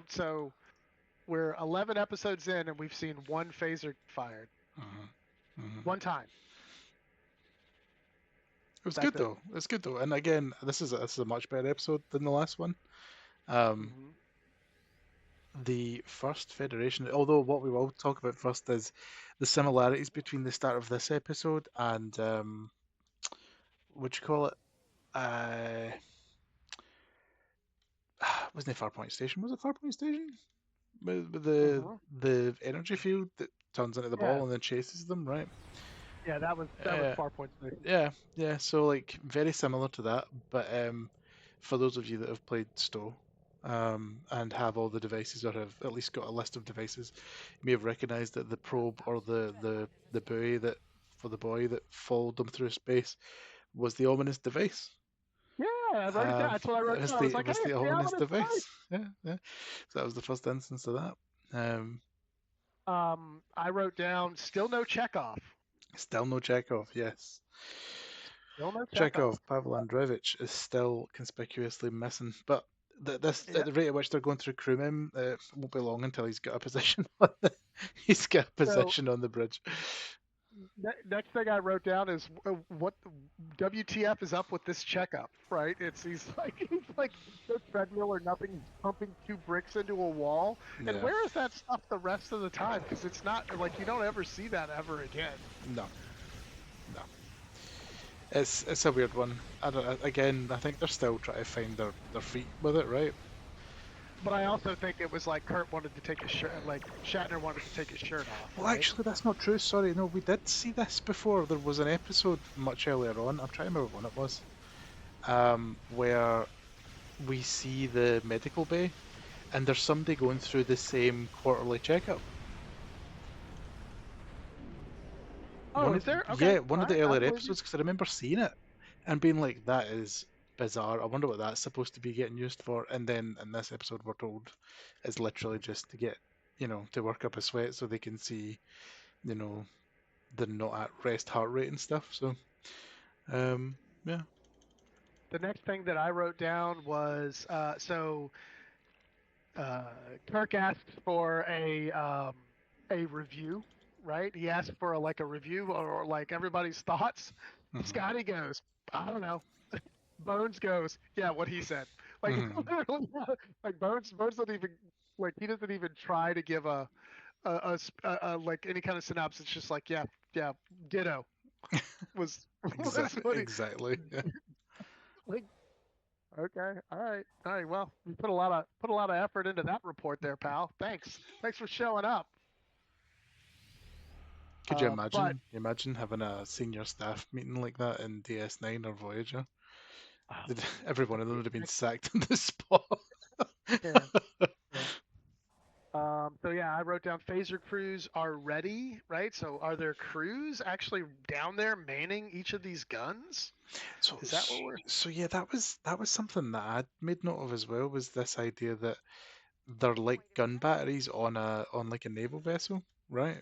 So we're 11 episodes in and we've seen one phaser fired. One time. It was That's good it. though. It's good though. And again, this is a much better episode than the last one. Um, Mm-hmm. the first Federation, although what we will talk about first is the similarities between the start of this episode and what do you call it? Uh, wasn't it Farpoint Station? Was it Farpoint Station? With the Mm-hmm. the energy field that turns into the Yeah, ball and then chases them, right? yeah, that was Uh, Farpoint Station. yeah. So like very similar to that, but for those of you that have played Stowe, and have all the devices or have at least got a list of devices, you may have recognised that the probe or the buoy that for the boy that followed them through space was the ominous device. Yeah, I wrote it down. That's what I It wrote was down. I was the like, it hey, was the it's the ominous ominous device. device. Yeah, yeah. So that was the first instance of that. I wrote down still no Chekhov. Still no Chekhov. Yes. Still no Chekhov. Chekhov, Pavel Andreevich is still conspicuously missing, but Yeah. at the rate at which they're going through crewmen, it won't be long until he's got a position on he's got a So position on the bridge. next thing I wrote down is what WTF is up with this checkup, right? He's like the treadmill or nothing, he's pumping two bricks into a wall. And Yeah, where is that stuff the rest of the time? Because it's not like you don't ever see that ever again. no, no, it's a weird one. I don't, again, I think they're still trying to find their feet with it, right? But I also think it was like Kurt wanted to take his shirt, like Shatner wanted to take his shirt off, Well, right? actually, that's not true. Sorry, no, we did see this before. There was an episode much earlier on. I'm trying to remember when it was, where we see the medical bay, and there's somebody going through the same quarterly checkup. Oh, is there? Okay, One all of the right, I earlier believe you. episodes, because I remember seeing it and being like, "That is bizarre. I wonder what that's supposed to be getting used for." And then in this episode, we're told it's literally just to get, to work up a sweat so they can see, you know, the not at rest heart rate and stuff. So, yeah. The next thing that I wrote down was uh, Kirk asks for a review, right? He asks for like a review or like everybody's thoughts. Hmm. Scotty goes, I don't know. Bones goes, yeah, what he said. Like Hmm. literally, like Bones doesn't even like he doesn't even try to give a like any kind of synopsis. It's just like yeah, ditto was was Exactly. what he Exactly. Yeah. like. Okay. All right. Well, you put a lot of effort into that report there, pal. Thanks for showing up. Could you But imagine? Imagine having a senior staff meeting like that in DS9 or Voyager? oh, Every one of them yeah, would have been sacked on the spot. yeah, yeah. So yeah, I wrote down phaser crews are ready, right? So are there crews actually down there manning each of these guns? So, Is that what we're? so yeah, that was something that I'd made note of as well. Was this idea that they're like gun batteries on like a naval vessel, right?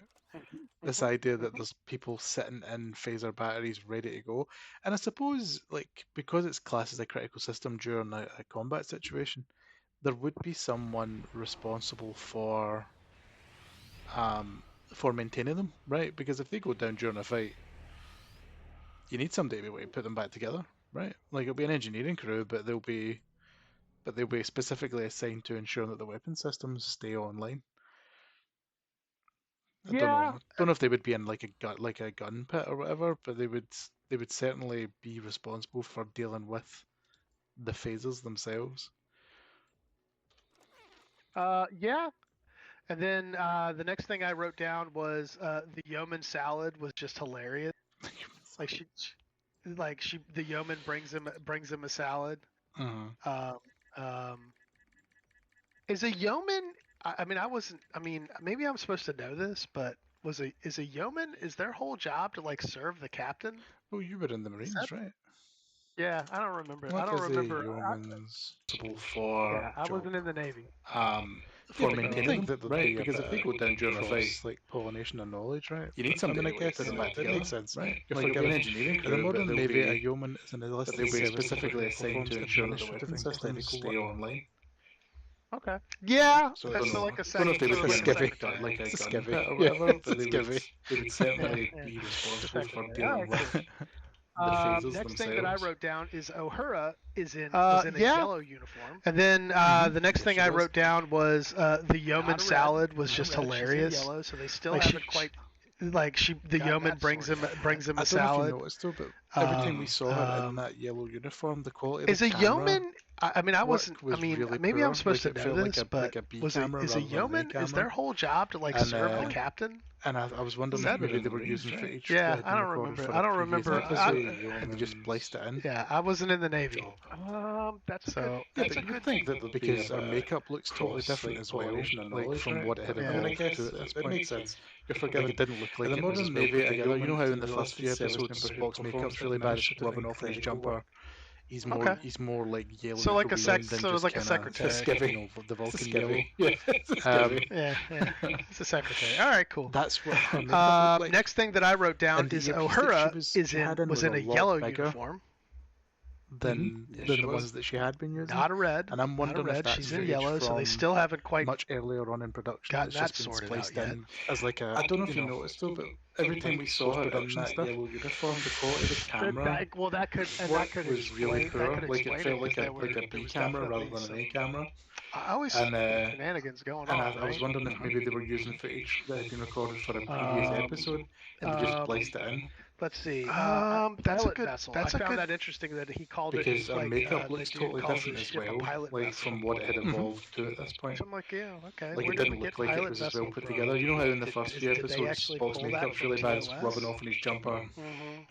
This Mhm, idea that mhm. there's people sitting in phaser batteries ready to go, and I suppose like because it's classed as a critical system during a combat situation, there would be someone responsible um for maintaining them, right? Because if they go down during a fight, you need somebody to be able to put them back together, right? Like it'll be an engineering crew, but they'll be but they'll be specifically assigned to ensure that the weapon systems stay online. I don't know. I don't know if they would be in like a gun pit or whatever, but they would certainly be responsible for dealing with the phasers themselves. Yeah. And then the next thing I wrote down was the yeoman salad was just hilarious. Like the yeoman brings him a salad. Uh-huh. Is a yeoman? I mean, I wasn't. I mean, maybe I'm supposed to know this, but is a yeoman? Is their whole job to like serve the captain? Oh, you were in the Marines, right? Yeah, I don't remember. I What don't is a remember. yeoman's For Yeah, I job? wasn't in the Navy. for Yeah, but you'd maintaining think them, that there'd right? be a Because if bit they of go down during a fight, cross, like pollination of knowledge, right? you need I somebody mean, I to guess put them back it together, makes sense. right? You're Like it'll be an forgiven. engineering In the crew, but modern they'll Navy, a be yeoman is an enlisted they'll be service specifically who assigned performs to ensure that the administrative weapon and systems clerical stay work. online. Okay. Yeah. So I it's don't know. like a I don't know if they sort would of be like in a skivvy. like a It's a gun skivvy. pit or Yeah, whatever, it's a but skivvy. they would certainly Yeah. be It's a responsible for secretary. dealing Alright, with cool. the phasers Next thing that I themselves. wrote down is O'Hara was in a yellow uniform. And then the next Yes, thing she I was. wrote down was the yeoman salad was just hilarious. She's in yellow, so they still Like haven't quite. the yeoman brings him I a don't know if you salad. noticed though, but every time we saw her in that yellow uniform, the quality of Is the a camera yeoman? I mean, I work wasn't. was I mean, really maybe poor. I'm supposed Like, to it know felt this, like but a B is camera a rather than an A yeoman? Is their camera. whole job to like And, serve the uh, captain? And I was wondering Is if that- maybe they were Marines, using right? footage Yeah, that had I been don't recorded remember. for I a don't previous remember. episode, and they just spliced it in. Yeah, I wasn't in the Navy. job. That's So a yeah, that's but a you'd good think that there'd be Because a her bit of makeup looks totally cross, different like, as well, pollination of like knowledge, from right? what it had I mean, I evolved guess to at this it point. makes sense. You're Like, forgiven. it didn't look like In the it was modern as well Navy, put a together. You know how in yeoman the is an first few enlisted episodes when service member who Spock's makeup's performs really bad, it's administrative rubbing and off on his clerical jumper. work. He's more like yellow So like a green than so just like a kinda, secretary. skivvy. you know, the It's a Vulcan yellow. skivvy. Yeah, it's a skivvy. Yeah. It's a secretary. All right, cool. That's what her makeup looked like. Next thing that I wrote down And the is earpiece that O'Hara she had in was in a lot yellow bigger uniform, than Yeah, than she the was. ones that she had been using. not a red. And I'm Not a wondering if red. that's She's in footage yellow, so they from still haven't quite much earlier on in production gotten that's just that been sorted spliced out yet. in as like a, I don't know if you noticed though, but every time we saw her in post-production that stuff. yellow uniform, the quality of the camera That could work was really explain. poor. That could Like it explain felt because like a there B was camera rather definitely than an A some camera. I always And shenanigans going and on, I was right? wondering if maybe they were using footage that had been recorded for a previous episode and they just spliced it in. Let's see. That's a Pilot good. vessel. That's I a found good. that interesting that he called Because it our like makeup the looks dude totally calls different his as ship a well, pilot like vessel. from what it had evolved to at this point. So I'm like, yeah, okay. Like Where it did didn't we look get like it pilot was as well vessel put from? together. You know how in the first few Did they episodes actually Spock's pull that makeup's from really bad, it's TOS? rubbing off on his jumper. Mm-hmm.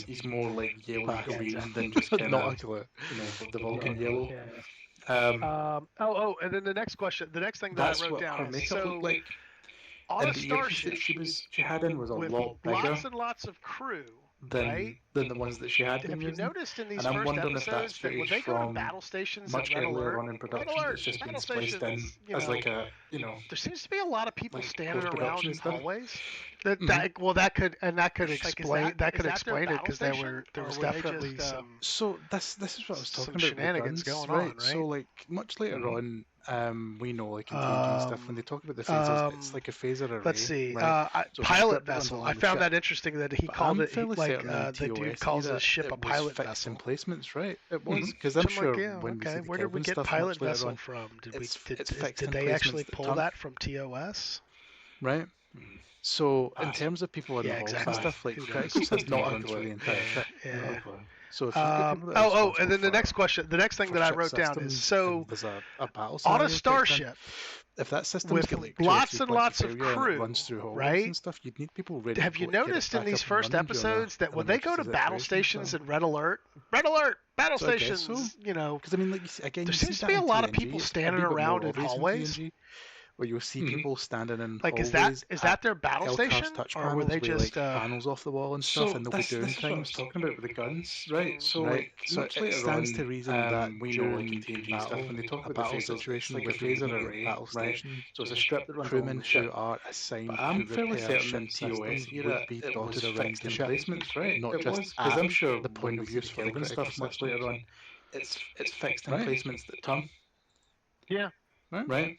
He's more like yellow Pass. green than just kind Not a of clue. the Vulcan yellow. Yeah. And then the next question, the next thing that That's I wrote what down her is makeup looked like. on a And the earpiece starship that she had in was a with lot bigger lots and lots of crew, than right? than the ones that she had been Have you using. noticed in these And I'm first wondering if episodes that's that when footage they go to from battle stations much at Red earlier Alert, on in production that's just been battle spliced in stations, as like a there seems to be a lot of people like standing around post-production in stuff. hallways. Mhm. That could Like, explain that could their explain it battle because station, there or was were they definitely just, some So this is what I was some talking about with the shenanigans guns, going right? on, So right? like much later Mhm. on, we know like in TNG and stuff when they talk about the phasers, it's like a phaser array, Let's see. right? So it's a Pilot strip that runs vessel. along I the found ship. that interesting that he But called I'm it fairly like certain in the the dude TOS calls era, his ship a it was pilot fixed vessel. emplacements, right? It was Mhm. because I'm So sure like, yeah, when we see okay. the Where did we Kelvin get stuff pilot much later vessel on, from? it's fixed Did they emplacements actually that pull turn, that from TOS? right? Mhm. So in Pass. terms of people Yeah, involved and exactly. stuff, like Who knows? critical systems Not a runs for clue. the entire ship. Yeah. So if you've got people that are And responsible then the for next question, the next thing for that I ship wrote down is systems, so and there's a battle on scenario a kicks in, starship if that system's with get like 2 or lots 3 and points lots of failure and it crew, runs through hallways right? and stuff, you'd need people ready Have to you go to get it noticed in back these up and first running during episodes that an when they go to emergency battle situation, stations so. in Red Alert, battle So I guess stations, so. Because I mean, like again, there you see seems to that be a in lot of TNG. people It's a standing wee bit more around in obvious hallways. TNG, where you'll see Mhm. people standing in Like, is hallways that at their battle Elcar's station, touch or panels were they with just like panels off the wall and stuff, So and they'll be this doing is what I was things. talking about with the guns, right? So Right, like so much it later stands to on, reason that we know like in during TNG stuff when they talk a about the battle phasers, it's situation like with a a phaser array, battle right? station, So it's a strip that runs along crewmen the ship. who are But assigned I'm to fairly repair certain in ship TOS systems era would be it was dotted around fixed the ship, emplacements, right? not It just was because at I'm sure the when point we of see use the for the Kelvin critical stuff much later systems. on, it's fixed Right. emplacements that turn, Yeah. Right? right?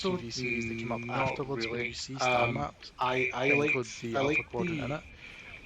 TV series that came up Not afterwards where really. you see star maps I include liked the I Alpha liked Quadrant in the it.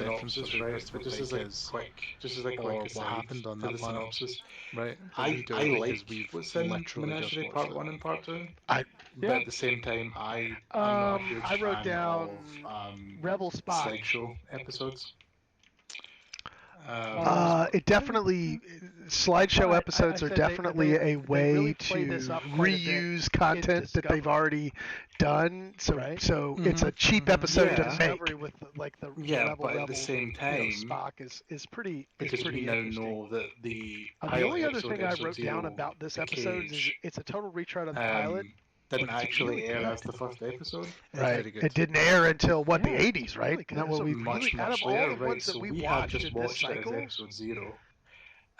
references, right? right? But People think is, just as a quick or what aside happened on to that the planet, synopsis, right? What I we do I think like is we've what's in literally just Menagerie watched Part it. One and Part Two, I but at the same time, I'm not a huge I wrote fan down of Rebel Spot. slideshow episodes. It definitely slideshow But episodes I are said definitely a way really play to this up quite a bit reuse content that they've Discovery. already done. So Right. so it's a cheap mhm. episode to Yeah. Discovery make. with like the Yeah, Rebel but at the same you know, time, Spock is pretty because we now interesting. know that the The pilot only other episode, thing I episode wrote down zero, about this The episode is Cage, it's a total retread of the pilot, didn't but it's really actually air good. as the first episode. It's Right. very good. It didn't air until what, the Yeah, 80s, it's right? really good. Not what So we really, Much, out of much all later, the right? ones that So we we have watched just in this watched it as cycle, episode zero.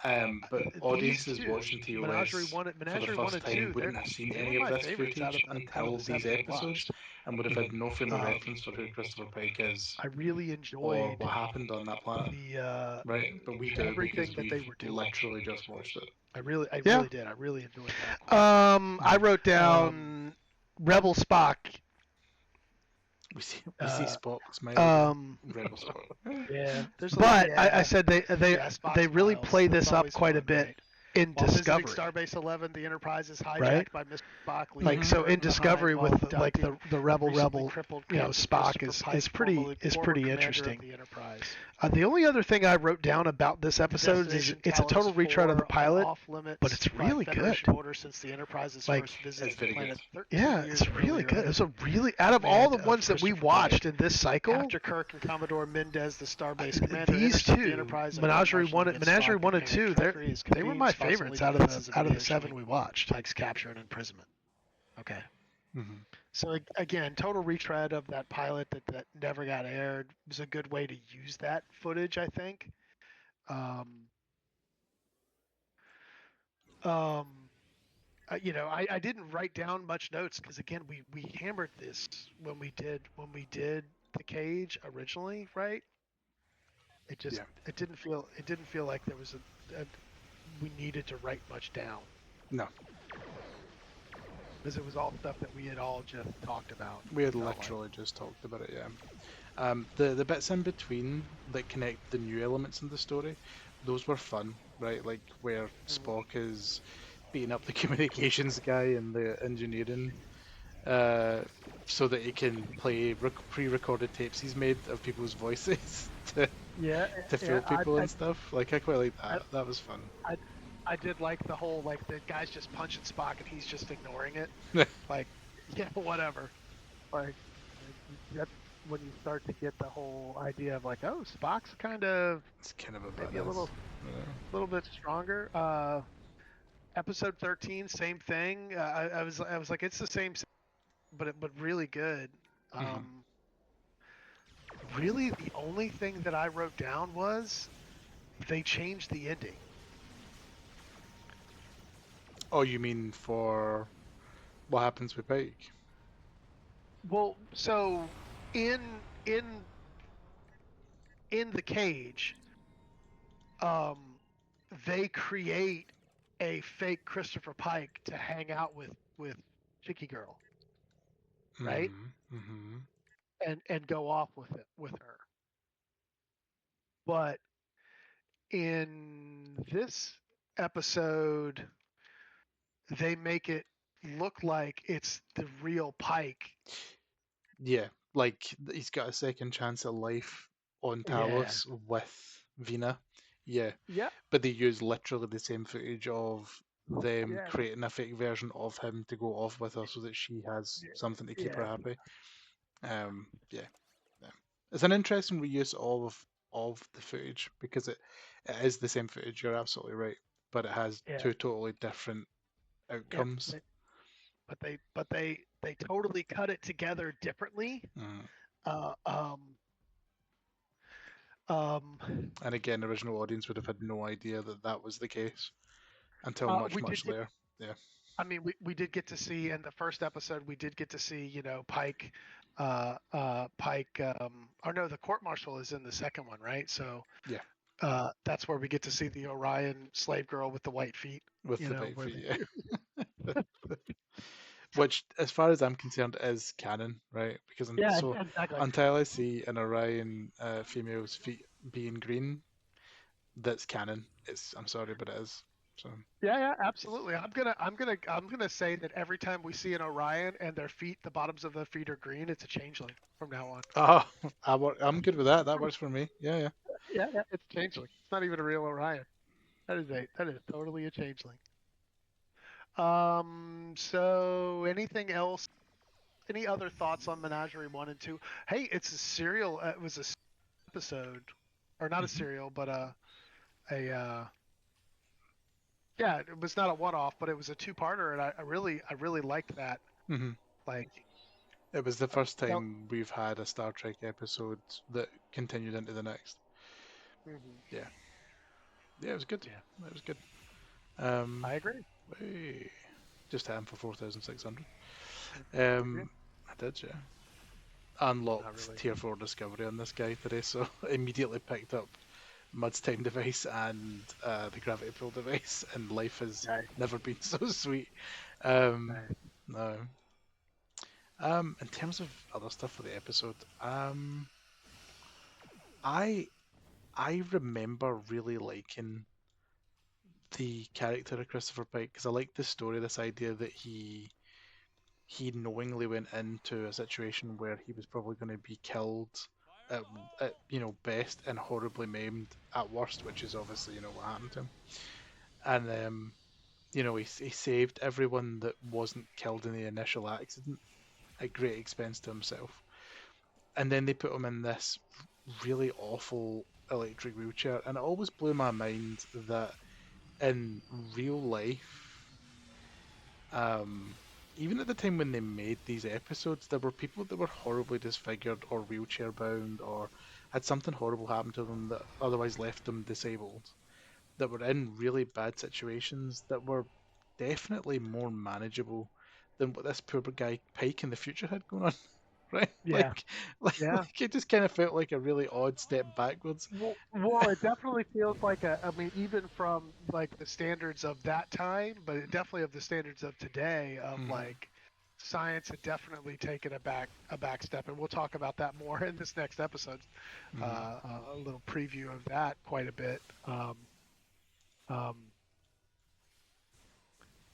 But these audiences two, watching Menagerie TOS One, for the Menagerie One first and time Two, wouldn't have seen they were any of my this favorites footage out of until the these seven we episodes, watched. and would have had no frame of Um, reference for who Christopher Pike is I really or enjoyed what happened on that planet, the right? But we do everything because that they we've were doing. literally just watched it. I Yeah. really did. I really enjoyed that quite a bit. I wrote Um, down Rebel Spock. We see Spock smile Um, again. Rebel Spock. yeah, there's but yeah, I said Spock they really smiles. play It's this up always quite a fun, bit right? in While visiting Discovery. Starbase 11, the Enterprise is hijacked Right. by Mr. Spock. Like leaving so Kirk in Discovery behind with while like abducting the rebel recently crippled you know, Captain Spock Christopher is Pike, pretty former commander interesting. of the Enterprise. The only other thing I wrote down about this The episode is destination it's a Talos total retread of the 4 on pilot, off-limits but it's by really good. Federation order since the Enterprise's Like, first visit it's to the very planet good. 13 Yeah, years it's really earlier good. in It's a really out of all the command of ones that we Christopher watched Pike. in this cycle. After Kirk and Commodore Mendez, the Starbase commander, These intercept the two, Enterprise and Menagerie marshal One, against Menagerie Spock, One and complaining Two, of treachery is they were my convened, favorites Spock's only defense out of the is seven we watched. Pike's capture and imprisonment. Okay. Mm-hmm. So again, total retread of that pilot that never got aired. It was a good way to use that footage, I think. You know, I didn't write down much notes because again, we hammered this when we did the Cage originally, right? It just Yeah. it didn't feel like there was a we needed to write much down No, because it was all stuff that we had all just talked about. we had felt like. literally just talked about it. Yeah. The bits in between that connect the new elements in the story, those were fun, right? Like where Spock is beating up the communications guy and the engineering, so that he can play pre-recorded tapes he's made of people's voices to Yeah, fool people and stuff. Like I quite like that. That was fun. I did like the whole like the guy's just punching Spock and he's just ignoring it. Like, yeah, whatever. Like that's when you start to get the whole idea of like, oh, Spock's kind of It's kind of a maybe a badass. little bit stronger. Episode 13, same thing. I was like, it's the same, but really good. Really, the only thing that I wrote down was they changed the ending. Oh, you mean for what happens with Pike? Well, so in the Cage, they create a fake Christopher Pike to hang out with Chicky Girl, right? Mm-hmm. And go off with her. But in this episode, they make it look like it's the real Pike. Yeah, like he's got a second chance at life on Talos with Vina. Yeah. Yeah. But they use literally the same footage of them Yeah. creating a fake version of him to go off with her so that she has something to keep her happy. Yeah. It's an interesting reuse of the footage because it is the same footage, you're absolutely right. But it has two totally different outcomes. But they totally cut it together differently. And again, the original audience would have had no idea that that was the case until much later. Yeah. I mean, we did get to see in the first episode, we did get to see, you know, Pike, or no, the court martial is in the second one, right? So yeah, that's where we get to see the Orion slave girl with the white feet. With the white feet, yeah. Which, as far as I'm concerned, is canon, right? Because exactly. Until I see an Orion female's feet being green, that's canon. I'm sorry, but it is. So. Yeah, absolutely. I'm gonna say that every time we see an Orion and their feet, the bottoms of their feet are green, it's a changeling from now on. Oh, I'm good with that. That works for me. Yeah. Yeah, it's changeling. It's not even a real Orion. That is totally a changeling. So anything else? Any other thoughts on Menagerie 1 and 2? Hey, it's a serial. It was a episode, or not a Mhm. serial, but a yeah, it was not a one-off, but it was a two-parter, and I really liked that. Mhm. Like, It was the first felt, time we've had a Star Trek episode that continued into the next. mhm, Yeah, yeah, it was good. yeah, It was good. Um, I agree. hey, just hit him for 4,600. Did you? I did, yeah. Not Unlocked really. tier 4 discovery on this guy today, so immediately picked up Mud's time device and the gravity pull device, and life has Nice, never been so sweet. Um, nice. no. In terms of other stuff for the episode, I I remember really liking the character of Christopher Pike because I liked the story, this idea that he knowingly went into a situation where he was probably going to be killed at, at best and horribly maimed at worst, which is obviously what happened to him. And he saved everyone that wasn't killed in the initial accident at great expense to himself. And then they put him in this really awful electric wheelchair, and it always blew my mind that in real life, um, even at the time when they made these episodes, there were people that were horribly disfigured or wheelchair bound or had something horrible happen to them that otherwise left them disabled, that were in really bad situations that were definitely more manageable than what this poor guy Pike in the future had going on. Right? Yeah, yeah. Like it just kind of felt like a really odd step backwards. Well, it definitely feels like a. I mean, even from like the standards of that time, but it definitely of the standards of today, of Hmm. like science had definitely taken a back step, and we'll talk about that more in this next episode. Hmm. A little preview of that quite a bit, um,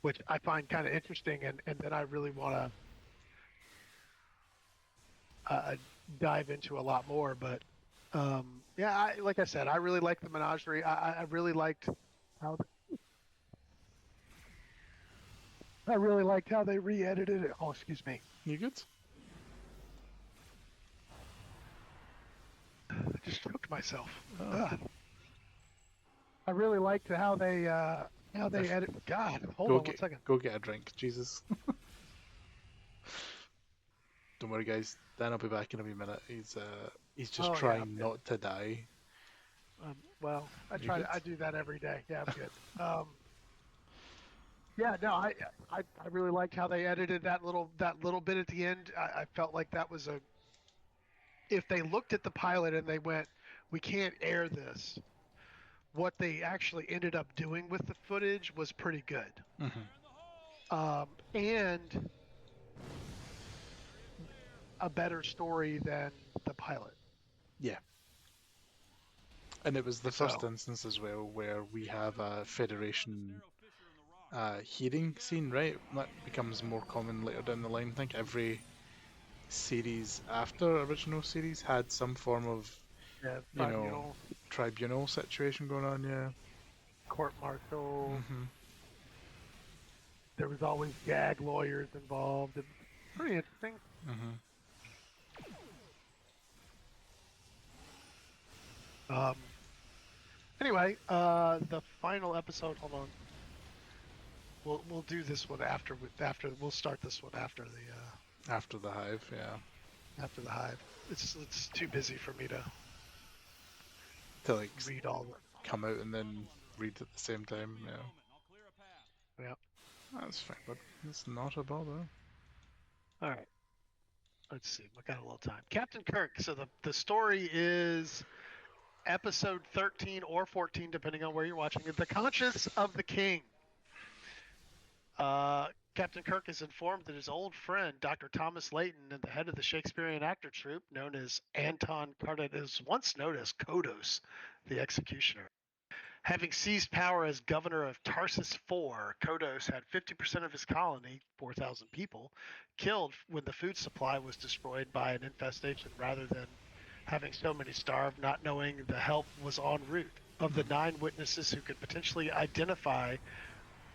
which I find kind of interesting, and then I really want to dive into a lot more. But yeah, like I said, I really like the menagerie. I really liked how I really liked how they re-edited it. Oh, excuse me. You good? I just choked myself. Oh, Ugh. I really liked how they if edit. God, hold go on one get second. go get a drink, Jesus. Don't worry, guys. Dan will be back in a wee minute. He's just Oh yeah, trying yeah. not to die. Well, I You try. good? I do that every day. Yeah, I'm good. Yeah, no, I really liked how they edited that little bit at the end. I felt like that was a. If they looked at the pilot and they went, "We can't air this," what they actually ended up doing with the footage was pretty good. Hmm. And a better story than the pilot. Yeah, and it was the first So instance as well where we have a Federation hearing scene, right? That becomes more common later down the line. I think every series after original series had some form of, yeah, you know, tribunal, tribunal situation going on. Yeah. court martial. Hmm. There was always gag lawyers involved. It was pretty interesting. Hmm. Um, anyway, the final episode. Hold on. We'll do this one after we'll start this one After the hive, yeah. after the hive. It's too busy for me to To like read all the. come out and then read at the same time. Yeah, Yeah. that's fine, but it's not a bother. All right. Let's see. We got a little time. Captain Kirk. So the story is episode 13 or 14, depending on where you're watching it. The Conscience of the King. Captain Kirk is informed that his old friend, Dr. Thomas Layton, and the head of the Shakespearean actor troupe, known as Anton Cardet, once known as Kodos, the executioner. Having seized power as governor of Tarsus IV, Kodos had 50% of his colony, 4,000 people, killed when the food supply was destroyed by an infestation rather than having so many starved, not knowing the help was en route. Of the 9 witnesses who could potentially identify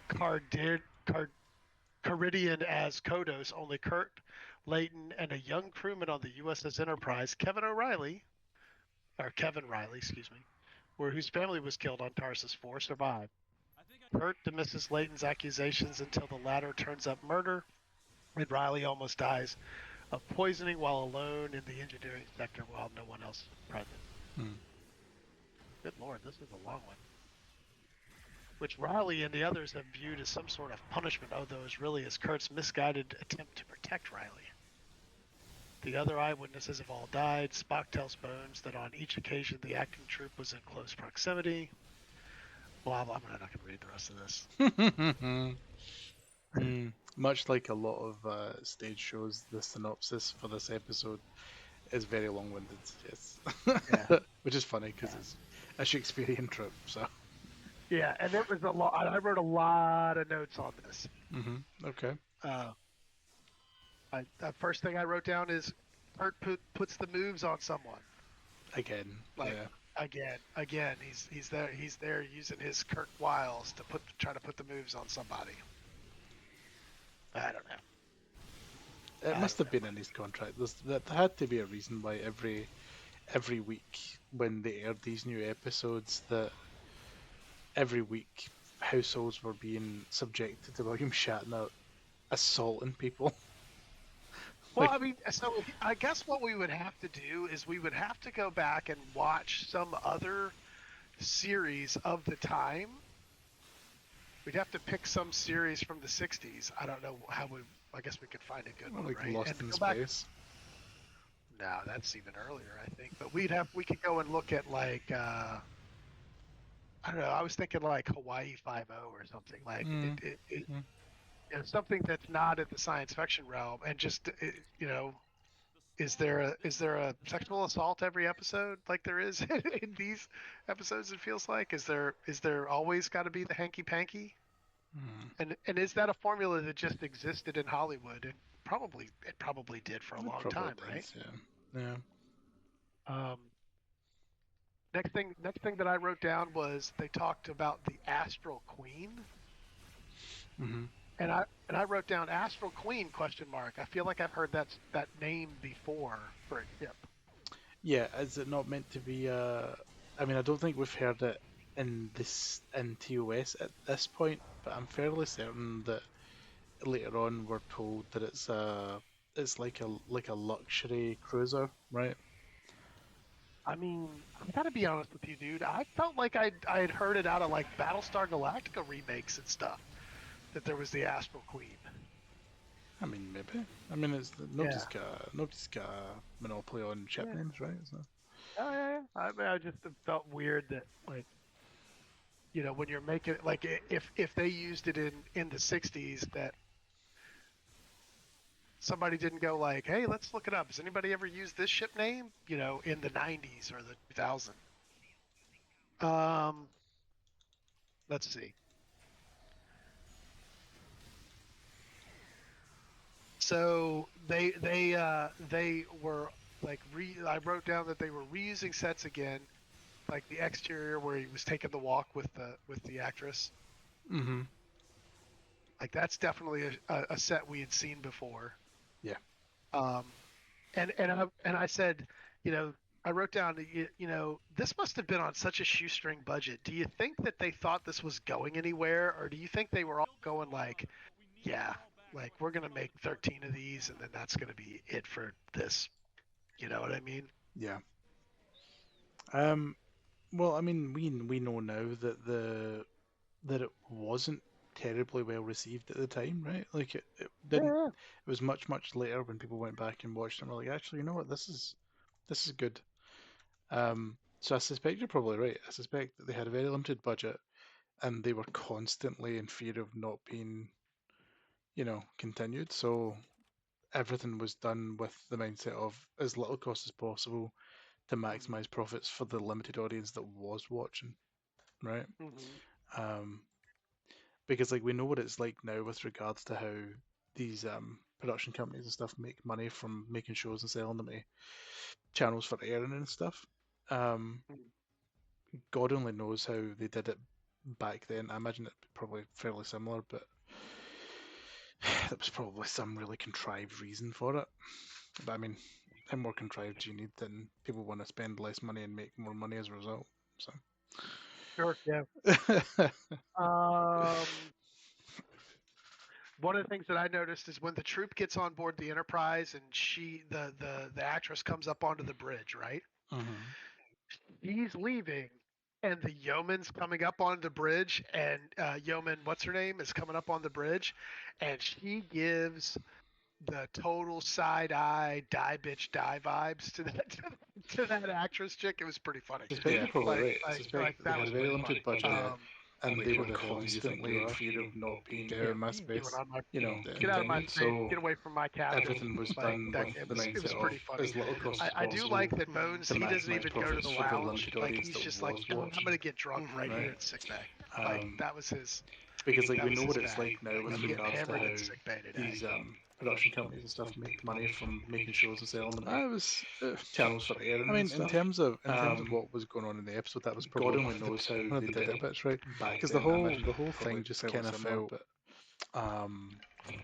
Cardid, Card, Caridian as Kodos, only Kurt, Layton, and a young crewman on the USS Enterprise, Kevin Riley, excuse me, whose family was killed on Tarsus 4, survived. Kurt dismisses Layton's accusations until the latter turns up murder, and Riley almost dies of poisoning while alone in the engineering sector while no one else is present. Hmm. Good lord, this is a long one. Which Riley and the others have viewed as some sort of punishment, although it really is Kurt's misguided attempt to protect Riley. The other eyewitnesses have all died. Spock tells Bones that on each occasion the acting troupe was in close proximity. Blah blah. I'm not going to read the rest of this. Much like a lot of stage shows, the synopsis for this episode is very long-winded. Yes, Yeah. which is funny because it's a Shakespearean trope. So. Yeah, and it was a lot. I wrote a lot of notes on this. Okay. The first thing I wrote down is Kurt puts the moves on someone. Again. Like Yeah. again, he's there using his Kirk wiles to try to put the moves on somebody. I don't know. It must have been in his contract. There had to be a reason why every week when they aired these new episodes, that every week households were being subjected to William Shatner assaulting people. Well, I mean, so I guess what we would have to do is we would have to go back and watch some other series of the time. We'd have to pick some series from the 60s. I don't know how I guess we could find a good one, Like right? Lost And in go back. Space. No, that's even earlier, I think. But we could go and look at like I don't know. I was thinking like Hawaii 5-0 or something like something that's not in the science fiction realm, and just is there a sexual assault every episode like there is in these episodes? It feels like is there always got to be the hanky panky? And is that a formula that just existed in Hollywood? And it probably did for a long Probably time, right? does, yeah. Um, next thing that I wrote down was they talked about the Astral Queen, Mm-hmm. and I wrote down Astral Queen ? I feel like I've heard that name before for a ship. Yeah, is it not meant to be? I mean, I don't think we've heard it in TOS at this point, but I'm fairly certain that later on we're told that it's like a luxury cruiser, right? I mean, I gotta be honest with you, dude. I felt like I'd heard it out of like Battlestar Galactica remakes and stuff that there was the Astral Queen. I mean, maybe. I mean, nobody's got a monopoly on ship names, right? So. Oh yeah. I mean, I just felt weird that like when you're making like if they used it in the 60s, that somebody didn't go like, hey, let's look it up. Has anybody ever used this ship name? In the 90s or the 2000s. Um, let's see. So they were like I wrote down that they were reusing sets again, like the exterior where he was taking the walk with the actress. Mm-hmm. Like that's definitely a set we had seen before. Yeah. And I said, I wrote down, this must have been on such a shoestring budget. Do you think that they thought this was going anywhere, or do you think they were all going like, yeah, like we're gonna make 13 of these, and then that's gonna be it for this? You know what I mean? Yeah. Well, I mean, we know now that it wasn't terribly well received at the time, right? Like it didn't. Yeah. It was much later when people went back and watched it and were like, actually, you know what, this is good. So I suspect you're probably right. I suspect that they had a very limited budget and they were constantly in fear of not being, continued. So everything was done with the mindset of as little cost as possible to maximize profits for the limited audience that was watching, right? Mm-hmm. Um, because like we know what it's like now with regards to how these production companies and stuff make money from making shows and selling them to channels for airing and stuff. God only knows how they did it back then. I imagine it probably fairly similar, but there was probably some really contrived reason for it. But I mean, how more contrived do you need than people want to spend less money and make more money as a result? So. Sure. Yeah. One of the things that I noticed is when the troop gets on board the Enterprise and the actress comes up onto the bridge, right? He's leaving, and the yeoman's coming up on the bridge, and yeoman, what's her name, is coming up on the bridge, and she gives the total side eye, die bitch, die vibes to that actress chick. It was pretty funny. I suspect you're probably right. I suspect they that had was a very pretty limited funny. budget, and they were Who the hell do you think constantly you in are? fear of not being, Get out of my What are you doing space. on my, you know, get out of my continued. space, So get away from my captain. everything was done That, with it the was mindset pretty of funny. as little cost as I do possible like that Bones, to he doesn't maximise even go to profits the for the lounge. limited Like audience he's that just was like, I'm watching. gonna get drunk right here Right. in sick bay. Like that was his. Because like that we was know his what it's bag. like now Like, with I'm getting regards to hammered how in sick bay today. these production companies and stuff make money from making shows and selling them I was. channels for airing. I mean, and stuff. in terms of what was going on in the episode, that was God probably only knows how one of they the did better it bits, right? back Because then. the I whole imagine thing probably just fairly kind of similar, felt but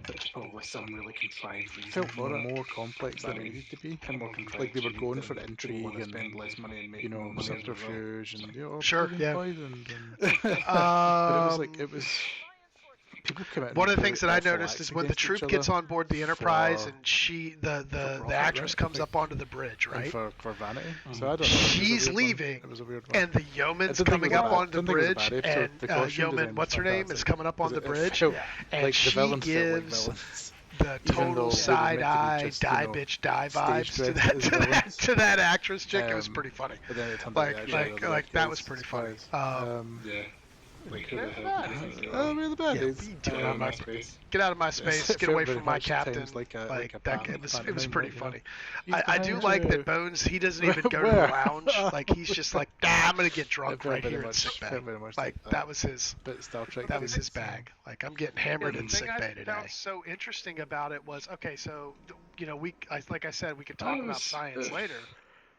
there's probably some really contrived reason felt for it. more complex But I than it mean, needed to be. how more contrived Like they do were you need going than for people intrigue want to and spend less money and make more money as a result? subterfuge and Sure, being yeah. poisoned and but it was like it was people come out. One and of the do things that I awful noticed acts is when the against each troop other gets on board the Enterprise for- and the profit, actress right? comes Like- up onto the bridge, and right? for vanity. So I don't know. It was a She's weird one. leaving, It was a weird one. and the yeoman's I didn't think coming it was up bad. onto the Didn't think it was a bridge, bad episode. and The costume yeoman, design was what's her name, is fantastic. coming up on the It bridge, felt and like the she villains felt like gives villains. the Even though total they were side meant to be eye, just, die bitch, die vibes to dressed as villains. to that actress chick. It was Um, pretty funny. But then it turned out they actually were the bad That guys. was pretty funny. Surprise. Yeah. Like who They're the hell bad. do you think you Oh, are? we're the bad Yeah, guys. what are you doing on my space? Get out of my space. It Get away felt from very my much at captain. times like a that pantomime, it was right, pretty you know? funny. He's I do behind like you. that Bones. He doesn't even go to the Where? lounge. Like he's just like, I'm gonna get drunk Felt right very here in much- sick bay. felt very much Like that. that was his. Bit Star Trek. That was thing. his bag. Like I'm getting hammered in sick bay today. The thing I found so interesting about it was, okay, so like I said, we could talk I about was, science later.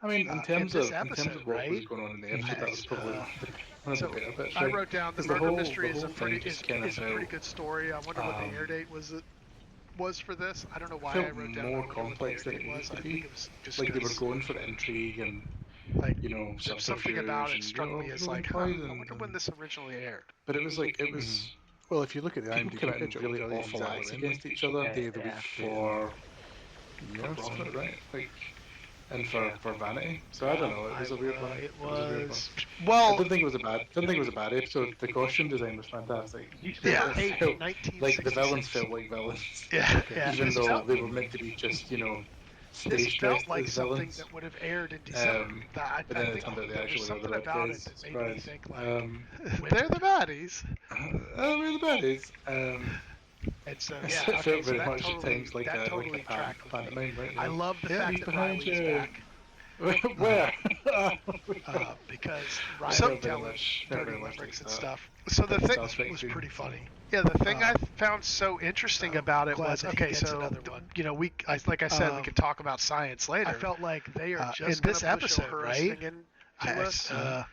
I mean, in terms this of episode, what was right? going on in the episode, that was probably one of the So better bits. I Right? wrote down the 'Cause murder whole- mystery the is a whole thing pretty just kind of felt, good story. I wonder what the air date was for this. I don't know why I felt wrote down. more I wonder what the complex air than it date needed was. to I be. think it was just Like they were 'cause, going for intrigue and like subterfuge something about it and, struck me as like, poison I wonder when and- this originally aired. But it was like it was. Well, if you look at the People IMDb came out in page, it will really tell you awful exactly acts when. against each other Day of the week, for year, so- profit, right? Like, and for vanity. So I don't know. It was a weird one. It was a weird one. was. I Well, didn't think it was a bad. Didn't think it was a bad episode. The costume design was fantastic. Yeah. It felt like the villains felt like villains, yeah, yeah. even This though felt- they were meant to be just This stage felt dressed like as something villains. that would have aired in December. I But then it think turned out they there was actually were the something bad about guys. it that made me Surprise. think like. They're the baddies. We're the baddies. And so It yeah, felt okay, so very that much at totally, times like that a totally tracked with me. pantomime, right? I love the Yeah, fact he's that behind Riley's you. back Where? because I Riley felt very telling much- felt dirty very much limericks like and that. stuff. So the thing Star Trek was too. pretty funny. Yeah, the thing I Um, found so interesting about it glad was that he okay. gets So another one. like I said, we could talk about science later. I felt like they are in just this gonna push episode, her right? singing to I- us. so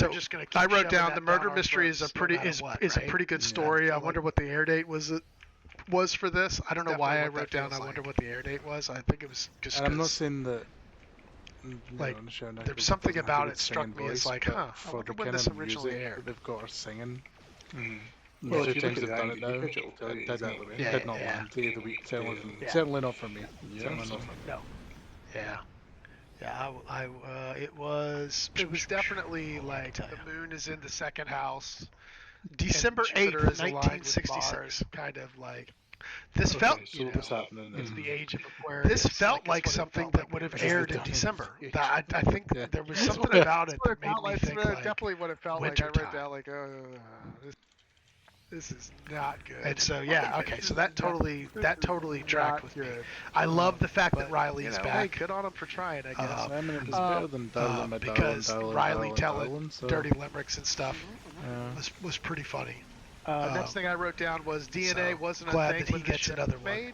They're just gonna keep I wrote shoving down that the murder our mystery is a throats no pretty matter is what, is a right? pretty good Yeah. story. I feel wonder what the air date was for this. I don't know why I Definitely what wrote that down. I feels wonder like. what the air date was. I think it was just And I'm not 'cause saying that. Like, Sharon there Nichols was something doesn't have about a it good struck singing me as voice, like, but huh, I for wonder the when kind this of originally music aired. that they've got her singing. Well, the if two you look times at they've the done it IMDb now, page, it'll tell you it didn't, exactly when. Yeah, did not yeah. land. Day of the week. Certainly, day of the- Yeah. certainly not for me. Yeah, Certainly so- not for me. No. Yeah, it was definitely like the moon is in the second house. December and Jupiter 8th, is aligned with 1966. Mars. Kind of like this Okay, felt. so what's happening It's then? the age of Aquarius. This felt it's like what it something felt that like would have it was. aired in done in December. age. I think Yeah. there was something about it that That's what it made felt me like. think That's like definitely what it felt like. I winter wrote time. down like, this is not good. And so yeah, okay, so that totally tracked Not with me. good. I love the fact that But, Riley is Hey, back. good on him for trying, I guess. I mean, it was better than Darling, my darling, Because darling, Riley darling, telling darling, so, dirty limericks and stuff uh, was pretty funny. Next thing I wrote down was DNA so wasn't a glad thing that he when the gets ship another was one. made.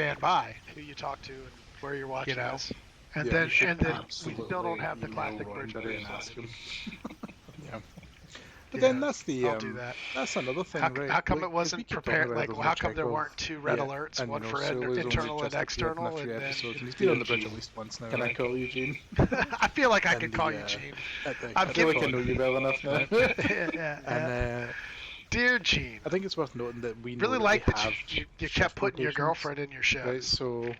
stand by, who you talk to, and where you're watching know, this. And Yeah, then you should and then we Absolutely still don't have the email classic bridge Roddenberry and crew ask him. yeah. But Yeah, then that's the I'll do that. that's another thing, How, right? how come Like, it 'cause we wasn't keep talking prepared? about Like, there's no how come there Chekhov, weren't 2 red yeah, alerts, and one you know, for Sulu's only internal and just appeared in external, a few and then episodes, and he's been on the bridge Gene. at least once now. Can I right? call you Gene? I feel like I And could the, call you Gene. At the, I'm at I feel the like I pod, know you well enough now. Yeah. and Dear Gene, I think it's worth noting that we know really that like they that have you shift kept putting your rotations, girlfriend in your shows. right? So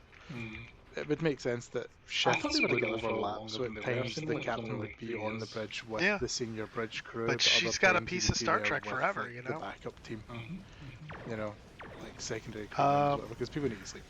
it would make sense that I thought shifts they were would together for a lot overlap. longer So than at they were. It times seemed the like it was captain only would like be 3 on the years. bridge with Yeah. the senior bridge crew, But but she's other got a times piece he would of be Star there Trek with, forever, like, you the know? backup team, Mhm. you know, like secondary crew members, whatever, because people need to sleep.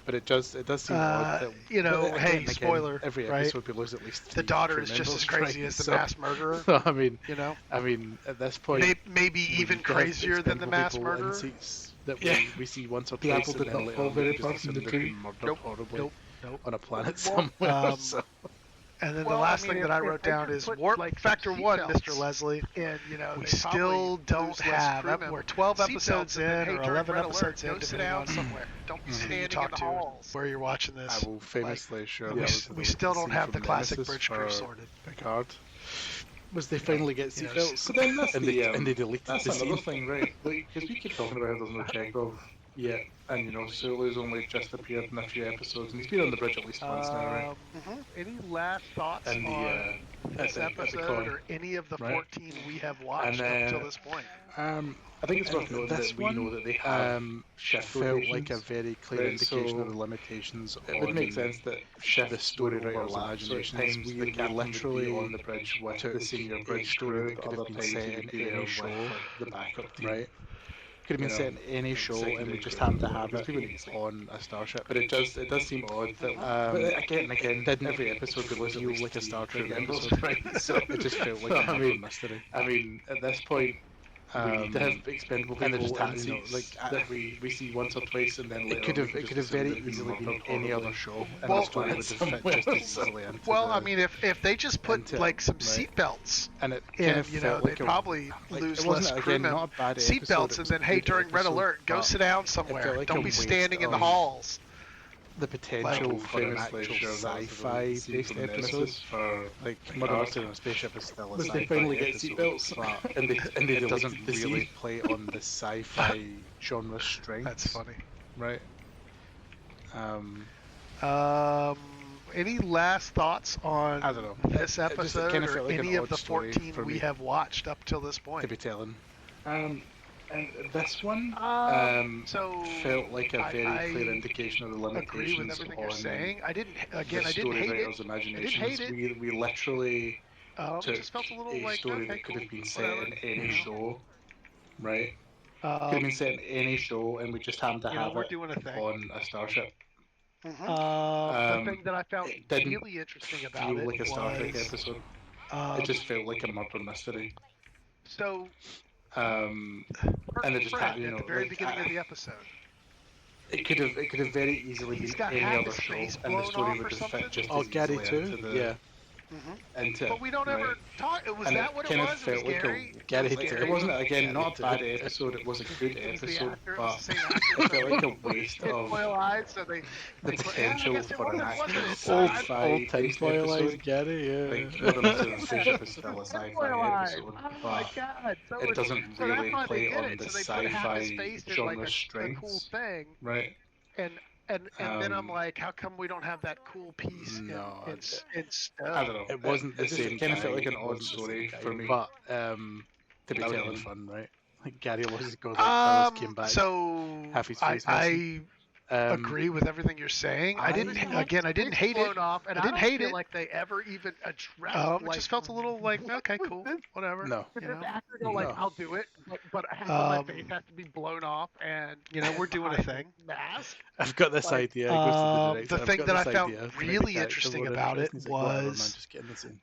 But it does seem odd that, You know, but hey, again, spoiler, every right? episode we lose at least The 3 daughter crew is just as members, crazy right? as the So- mass murderer, So you know? I mean, at this point, Maybe we even need to have crazier than the expendable mass people in murderer. seats that Yeah. we see once or The twice, apple and did then not later fall on very we just far from assume the they've tree. been murdered Nope, horribly nope. on a planet Well, somewhere. So And then Well, the I last mean, thing if- that I if wrote they down just is put, warp like, factor some 1, seatbelts Mr. Leslie. and you know We they still probably don't lose less have. crew members. We're 12 Seatbelts episodes and then, in, hey, or during 11 red alert, episodes go in, sit depending down on somewhere. Don't be who you standing talk in the to, halls. where you're watching I this. will famously share And that we, was the we deleted still don't scene have from the classic Nemesis bridge crew for sorted. Picard. Was they finally get You know, seatbelts? So then that's and they deleted that's the another scene. thing, right? Because we keep talking about how there's no Chekhov yet, and you know Sulu's only just appeared in a few episodes, and he's been on the bridge at least once now, right? Any last thoughts And the on this at the episode con, or any of the right? 14 we have watched And, up till this point? I think it's worth noting This that we one know that they have shift felt like a rotations. very clear right? indication of So the limitations it would make on sense that the shifts story would writers' overlap. So at imaginations. times We the captain would literally be on the bridge with took the senior a bridge story crew, that but could have other been times set he in would be there any with show, like, the backup team. right? Could have been You set know, in any like show, and secondary we just crew, happened to whatever, have because it people need sleep. on a starship. But it does seem odd that but again and again, didn't every episode we lose at feel least like a 3 Star crew Trek members, episode. right? So It just felt like so, a I murder mean, mystery. at this point we need to have expendable and they people just in had, you know, seats like, that we see once or twice, and then later it could on have we it can could just have very assume they've easily been murdered any other horribly show, and Well, the story would have fit somewhere, just as so- easily into Well, the, I mean, if they just put into- like some right. seatbelts and it in, kind of you know, felt they'd like a, probably like, lose it less wasn't crew again members. not a bad episode. Seatbelts, it and was then a hey, good during red episode, alert, go but sit down somewhere. like Don't a be waste standing in the of halls. the potential Like, for an famously actual sure that was the sci-fi deleted scene based from episode. Nemesis for Like Picard. Murder Mystery on a Spaceship is still a Was they sci-fi finally get episode, seatbelts? but and they it doesn't deleted the really scene. play on the sci-fi genre strengths. That's funny. right? Any last thoughts on I don't know. this It just episode kinda or felt like an any of odd the story 14 for we me. have watched up till this To point? be telling. And this one So felt like a very I clear indication of the agree with limitations everything on you're saying. I didn't. Again, the I didn't story hate writers' it. imaginations. hate it. We literally It took just felt a little a like story okay, that could cool, have been set whatever. in any show, right? Could have Um, been set in any show, and we just happened to you know, have we're it doing a thing. on a starship. The thing that I found It didn't really interesting about feel it like a Star Trek was episode. um, It just felt like a murder mystery. so And it just Fred, had, you at know, the very like, beginning of the episode. it could have very easily He's been got any half other his show, face and the blown story off would or have something? fit just Oh, as Gary easily too? into the Yeah. into. But we don't right? ever talk. Was And that it what it kind of was? It was felt like Gary. Gary It was too. It Gary. wasn't again Yeah, not a they bad did. episode. It was a good It was the episode, actor. It but was the same it actor. felt like a waste of Tinfoil eyes. So they. the potential guess it for an was, wasn't actual it? sci-fi Old based tinfoil eyes, episode. Gary. Yeah. Like Mother Mystery on a Spaceship is still a Tinfoil sci-fi eyes. episode, Oh my but god. So it doesn't so that's really why they play did on it. the So they put half his sci-fi face in genre like a cool strengths, thing, right? and then I'm Um, like, how come we don't have that cool piece No, in I don't know. It wasn't the same. Kind of guy, felt like an it odd wasn't the story same guy, for me. but To be that would have telling. been fun, right? Like Gary always goes out, Carlos came back. So half his I, face I Um, agree with everything you're saying. I didn't. Again, I didn't hate it. blown off, and I didn't don't hate feel it. like they ever even addressed. It like, just felt a little like okay, what cool, was this? whatever. No. Did You this know? actor go like, No. I'll do it, but half of my Um, face has to be blown off, and You know, we're doing a behind thing. mask. I've got this Like, idea. It goes to the director. The I've thing got that I this found idea. Can I really make that interesting more about it interesting? He's like, "Whatever, man, was just get in the scene."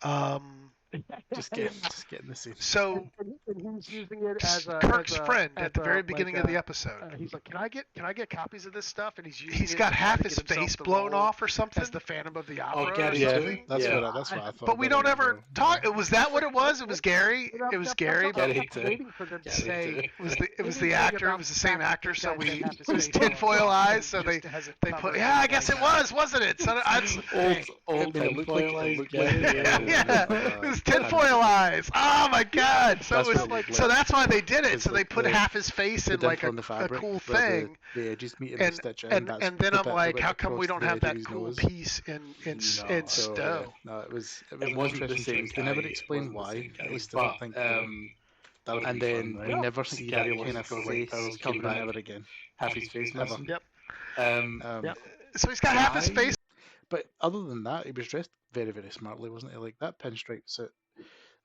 Just getting the scene. So and he's using it as a Kirk's as a, friend as at the a, very like beginning a, of the episode. he's like, can I get copies of this stuff? And he's using He's it got to try half to his get himself face the blown role off or something. as the Phantom of the Opera or Gary Yeah, something. that's Yeah. what I thought. But we about don't it ever as talk. well. Was that what it was? It was Gary. It was Gary. But Gary I'm too. waiting for them to Gary say too. it was anything the actor. It about was the same the fact actor. that So this guy can have his it was face blown tinfoil off eyes. and So just has it they put. covered Yeah, I in, guess like, it was, wasn't it? So Old I mean, it looked like Gary. yeah, it was tinfoil eyes. Oh my God! So That's it was what it looked so like. that's why they did it. Because, So they like, put the- half his face the in like dimple in the a fabric cool where thing. the edges meet and, And stitch in. and That's and then the I'm bit that like, went how come we across don't the have edge of that his cool nose. piece in No, So yeah, Stowe? no, it was It an wasn't the interesting same choice. They never guy, explained wasn't the why. same guy, At least I but don't think. that would And be then fun, we right? never To see Gary that kind of Lineker, Ray face Powell's come came down back, ever again. half his face Ever. missing. Yep. Um, So he's got half his face. But other than that, he was dressed very, very smartly, wasn't he? Like that pinstripe suit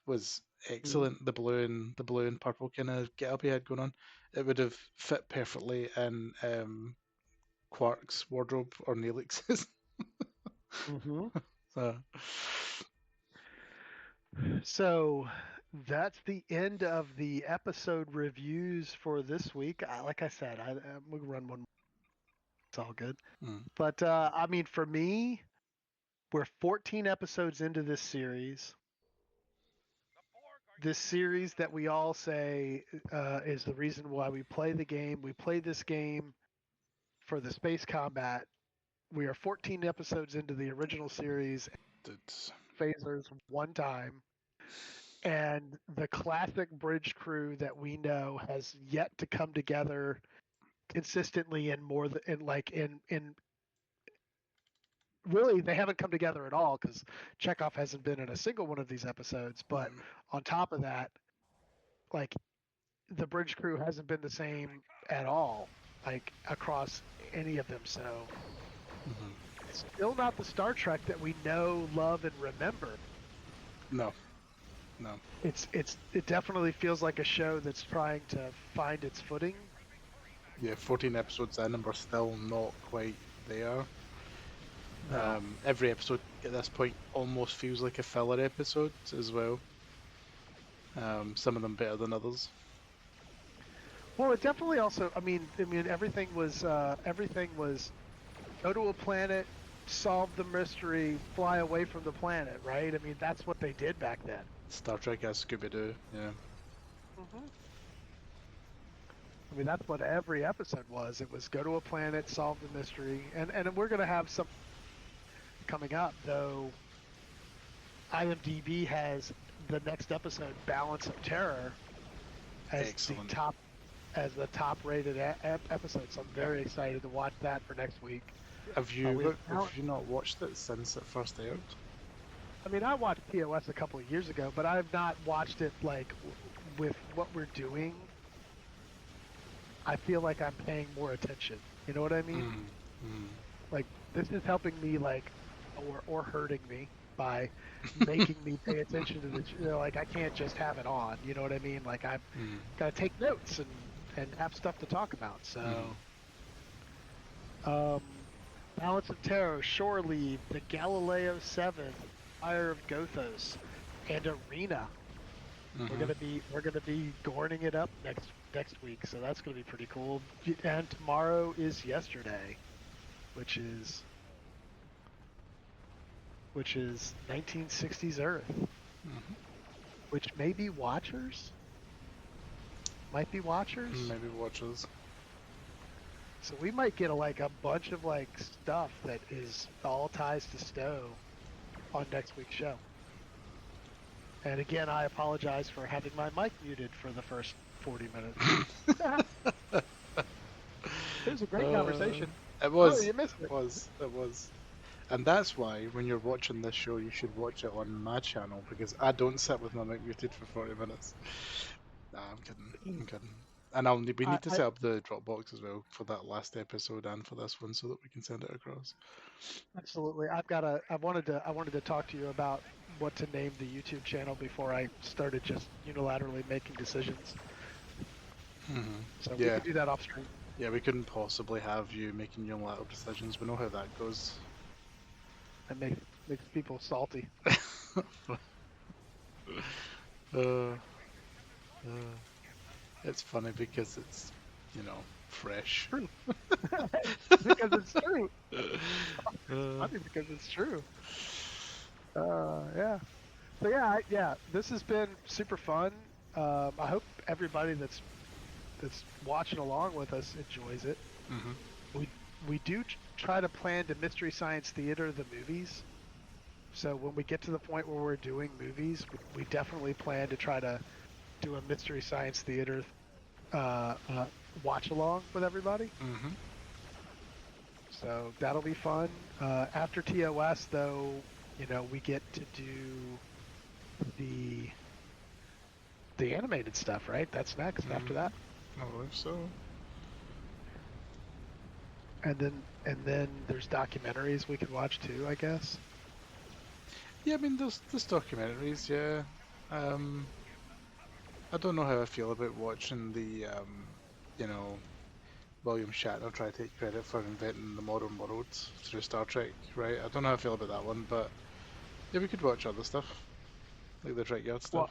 was excellent. The blue and purple kind of get up he had going on. It would have fit perfectly in Quark's wardrobe or Neelix's. Mm-hmm. So So that's the end of the episode reviews for this week. Like I said, we'll run one. It's all good. mm, But I mean, for me, we're 14 episodes into this series. This series that we all say is the reason why we play the game. We play this game for the space combat. We are 14 episodes into the original series. it's Phasers one time. And the classic bridge crew that we know has yet to come together consistently and more than in really they haven't come together at all because Chekhov hasn't been in a single one of these episodes. But on top of that, like the bridge crew hasn't been the same at all, like across any of them. So it's still not the Star Trek that we know, love, and remember. no. It definitely feels like a show that's trying to find its footing. Yeah, 14 episodes in and we're still not quite there. No. Every episode at this point almost feels like a filler episode as well. Some of them better than others. Well, it definitely also. I mean, everything was go to a planet, solve the mystery, fly away from the planet, right? I mean, that's what they did back then. Star Trek as Scooby-Doo, yeah. I mean, that's what every episode was. It was go to a planet, solve the mystery, and we're gonna have some coming up, though. IMDb has the next episode, Balance of Terror, as Excellent. the top rated episode. So I'm very excited to watch that for next week. Have you we- have you not watched it since it first aired? I mean, I watched POS a couple of years ago, but I've not watched it like with what we're doing. I feel like I'm paying more attention. You know what I mean? Like this is helping me, like, or hurting me by making me pay attention to the. You know, like I can't just have it on. You know what I mean? Like I've got to take notes and have stuff to talk about. So, Balance of Terror, Shore Leave, the Galileo 7, Fire of Gothos, and Arena. We're gonna be gorning it up next week, so that's gonna be pretty cool. And tomorrow is Yesterday, which is 1960s Earth, which may be Watchers. Might be Watchers. Maybe Watchers. So we might get a bunch of like stuff that is all ties to Stowe on next week's show. And again, I apologize for having my mic muted for the first 40 minutes. It was a great conversation. It was. Oh, you missed it. It was. And that's why when you're watching this show, you should watch it on my channel because I don't sit with my mic muted for 40 minutes. Nah, I'm kidding. And we need to set up the Dropbox as well for that last episode and for this one so that we can send it across. Absolutely. I wanted to talk to you about what to name the YouTube channel before I started just unilaterally making decisions. So we Yeah. can do that off stream. Yeah, we couldn't possibly have you making unilateral decisions. We know how that goes. That makes people salty. Uh, uh, it's funny because it's, fresh. True. Because it's true. Uh, Funny because it's true. Yeah. So yeah, this has been super fun. I hope everybody that's watching along with us enjoys it. mhm. We we do try to plan to Mystery Science Theater the movies. So when we get to the point where we're doing movies, we definitely plan to try to do a Mystery Science Theater uh, uh, watch along with everybody. Mhm. So that'll be fun. After TOS, though, we get to do the the animated stuff, right? That's next after that. I believe so. And then there's documentaries we could watch too, I guess. Yeah, I mean, there's documentaries. Yeah. Um, I don't know how I feel about watching the you know, William Shatner try to take credit for inventing the modern world through Star Trek, right? I don't know how I feel about that one, but yeah, we could watch other stuff like the Trekyard Well, stuff.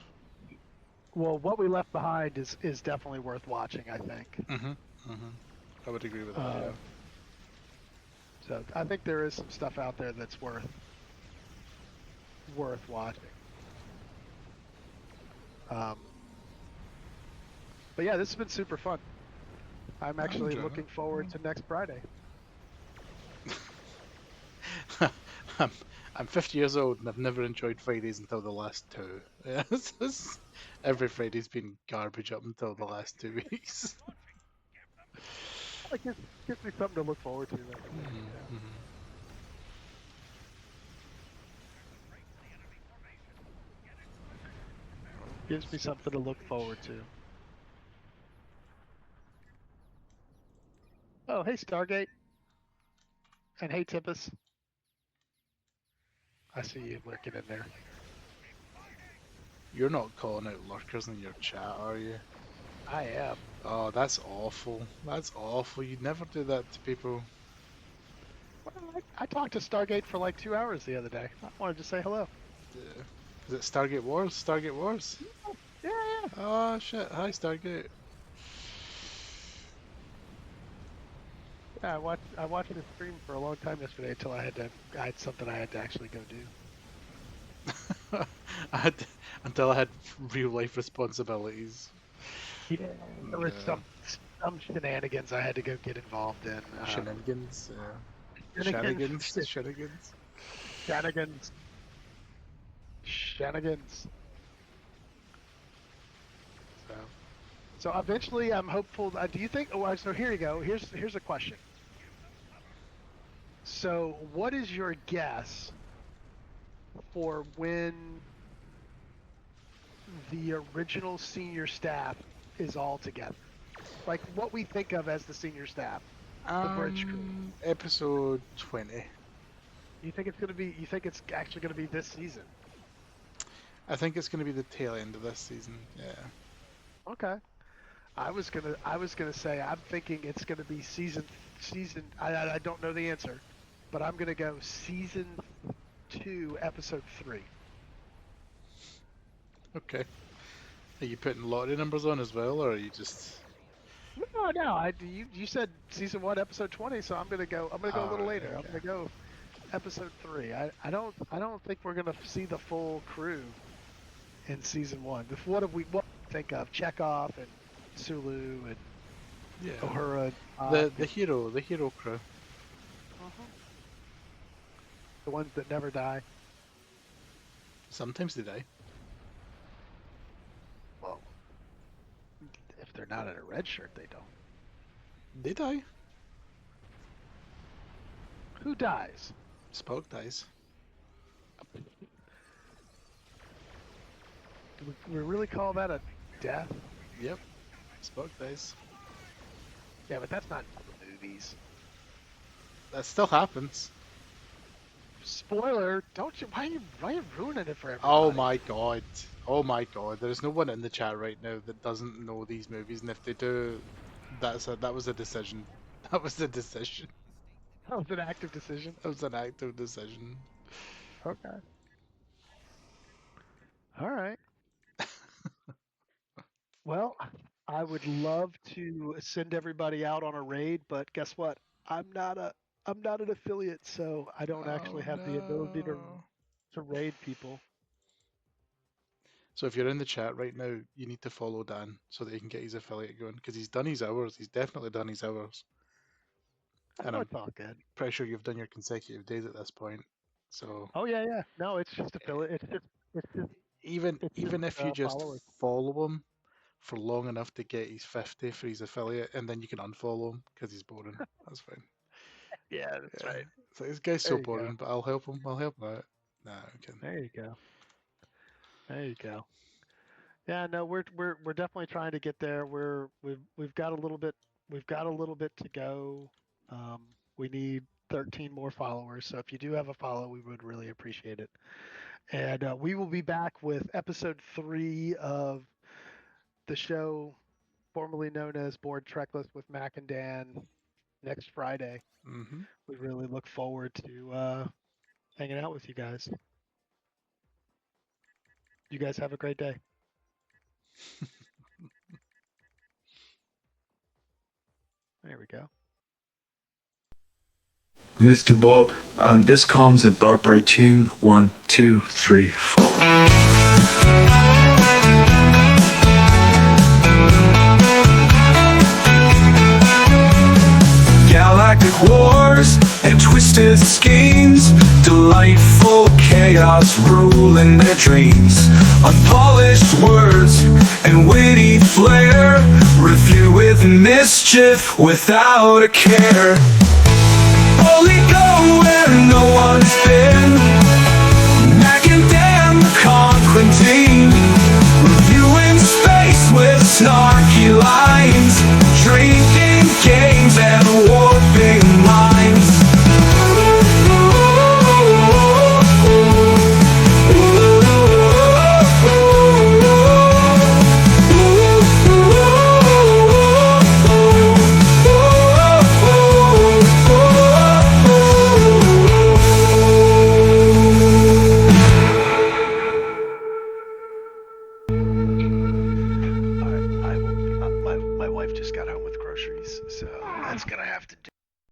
well, what we left behind is definitely worth watching, I think. Mhm. Mhm. I would agree with that. Uh, Yeah. so I think there is some stuff out there that's worth watching. Um, but yeah, this has been super fun. I'm I'm actually enjoying looking forward to next Friday. it. I'm I'm 50 years old and I've never enjoyed Fridays until the last two. Yeah, every Friday's been garbage up until the last 2 weeks. It gives me something to look forward to. Every day. Mhm. Mhm. Gives me something to look forward to. Oh, hey Stargate, and hey Tippus. I see you lurking in there. You're not calling out lurkers in your chat, are you? I am. Oh, that's awful. That's awful. You'd never do that to people. Well, I talked to Stargate for like 2 hours the other day. I wanted to say hello. Is it Stargate Wars? Stargate Wars? Yeah, yeah. Oh shit! Hi Stargate. Yeah, I watched his stream for a long time yesterday until I had something I had to actually go do. I had until I had real life responsibilities. Yeah, there was Yeah. some shenanigans I had to go get involved in. Shenanigans. Shenanigans, Shenanigans. Shenanigans. shenanigans, shenanigans. So, so eventually, I'm hopeful. Do you think? Oh, so here you go. Here's a question. So, what is your guess for when the original senior staff is all together? Like what we think of as the senior staff, the bridge crew. Episode 20. You think it's gonna be? You think it's actually gonna be this season? I think it's going to be the tail end of this season. Yeah. Okay. I was gonna say I'm thinking it's gonna be season. I don't know the answer, but I'm gonna go season 2, episode 3. Okay. Are you putting lottery numbers on as well, or are you just? No. You said season 1, episode 20, so I'm gonna go. I'm gonna go a little Alright, later. I'm okay. gonna go episode 3. I don't think we're gonna see the full crew in season 1. What do we think of? Chekhov and Sulu and Yeah. Uhura. The hero crew. The ones that never die. Sometimes they die. Well, if they're not in a red shirt, they don't. They die. Who dies? Spock dies. Do we really call that a death? Yep. Spock dies. Yeah, but that's not in the movies. That still happens. Spoiler! Don't you? Why are you ruining it for everybody? Oh my god. Oh my god. There's no one in the chat right now that doesn't know these movies, and if they do, that was a decision. That was a decision. That was an active decision. That was an active decision. Okay. All right. Well, I would love to send everybody out on a raid, but guess what? I'm not an affiliate, so I don't actually Oh have the ability no. to raid people. So if you're in the chat right now, you need to follow Dan so that he can get his affiliate going because he's done his hours. He's definitely done his hours, and Oh, I'm it's all good. pretty sure you've done your consecutive days at this point. So Oh yeah, yeah. No, it's just affiliate. even It's just even if you just followers. follow him for long enough to get his 50 for his affiliate, and then you can unfollow him because he's boring. That's fine. Yeah, that's Yeah. right. So this guy's There so you go. boring, but I'll help him. I'll help him out. Nah, I'm kidding. There you go. There you go. Yeah, no, we're definitely trying to get there. We've got a little bit to go. We need 13 more followers. So if you do have a follow, we would really appreciate it. And we will be back with episode 3 of the show formerly known as Board Trekless with Mac and Dan next Friday. Mm-hmm. We really look forward to hanging out with you guys. You guys have a great day. There we go. Mr. Bob, this comes at Barbary tune 1, 2, 3, 4. Galactic wars and twisted schemes, delightful chaos ruling their dreams. Unpolished words and witty flair, review with mischief without a care. Only go where no one's been. Mac and Dan, the conquering team, reviewing space with snarky lines, drinking games and warping minds. My wife just got home with groceries, so that's gonna have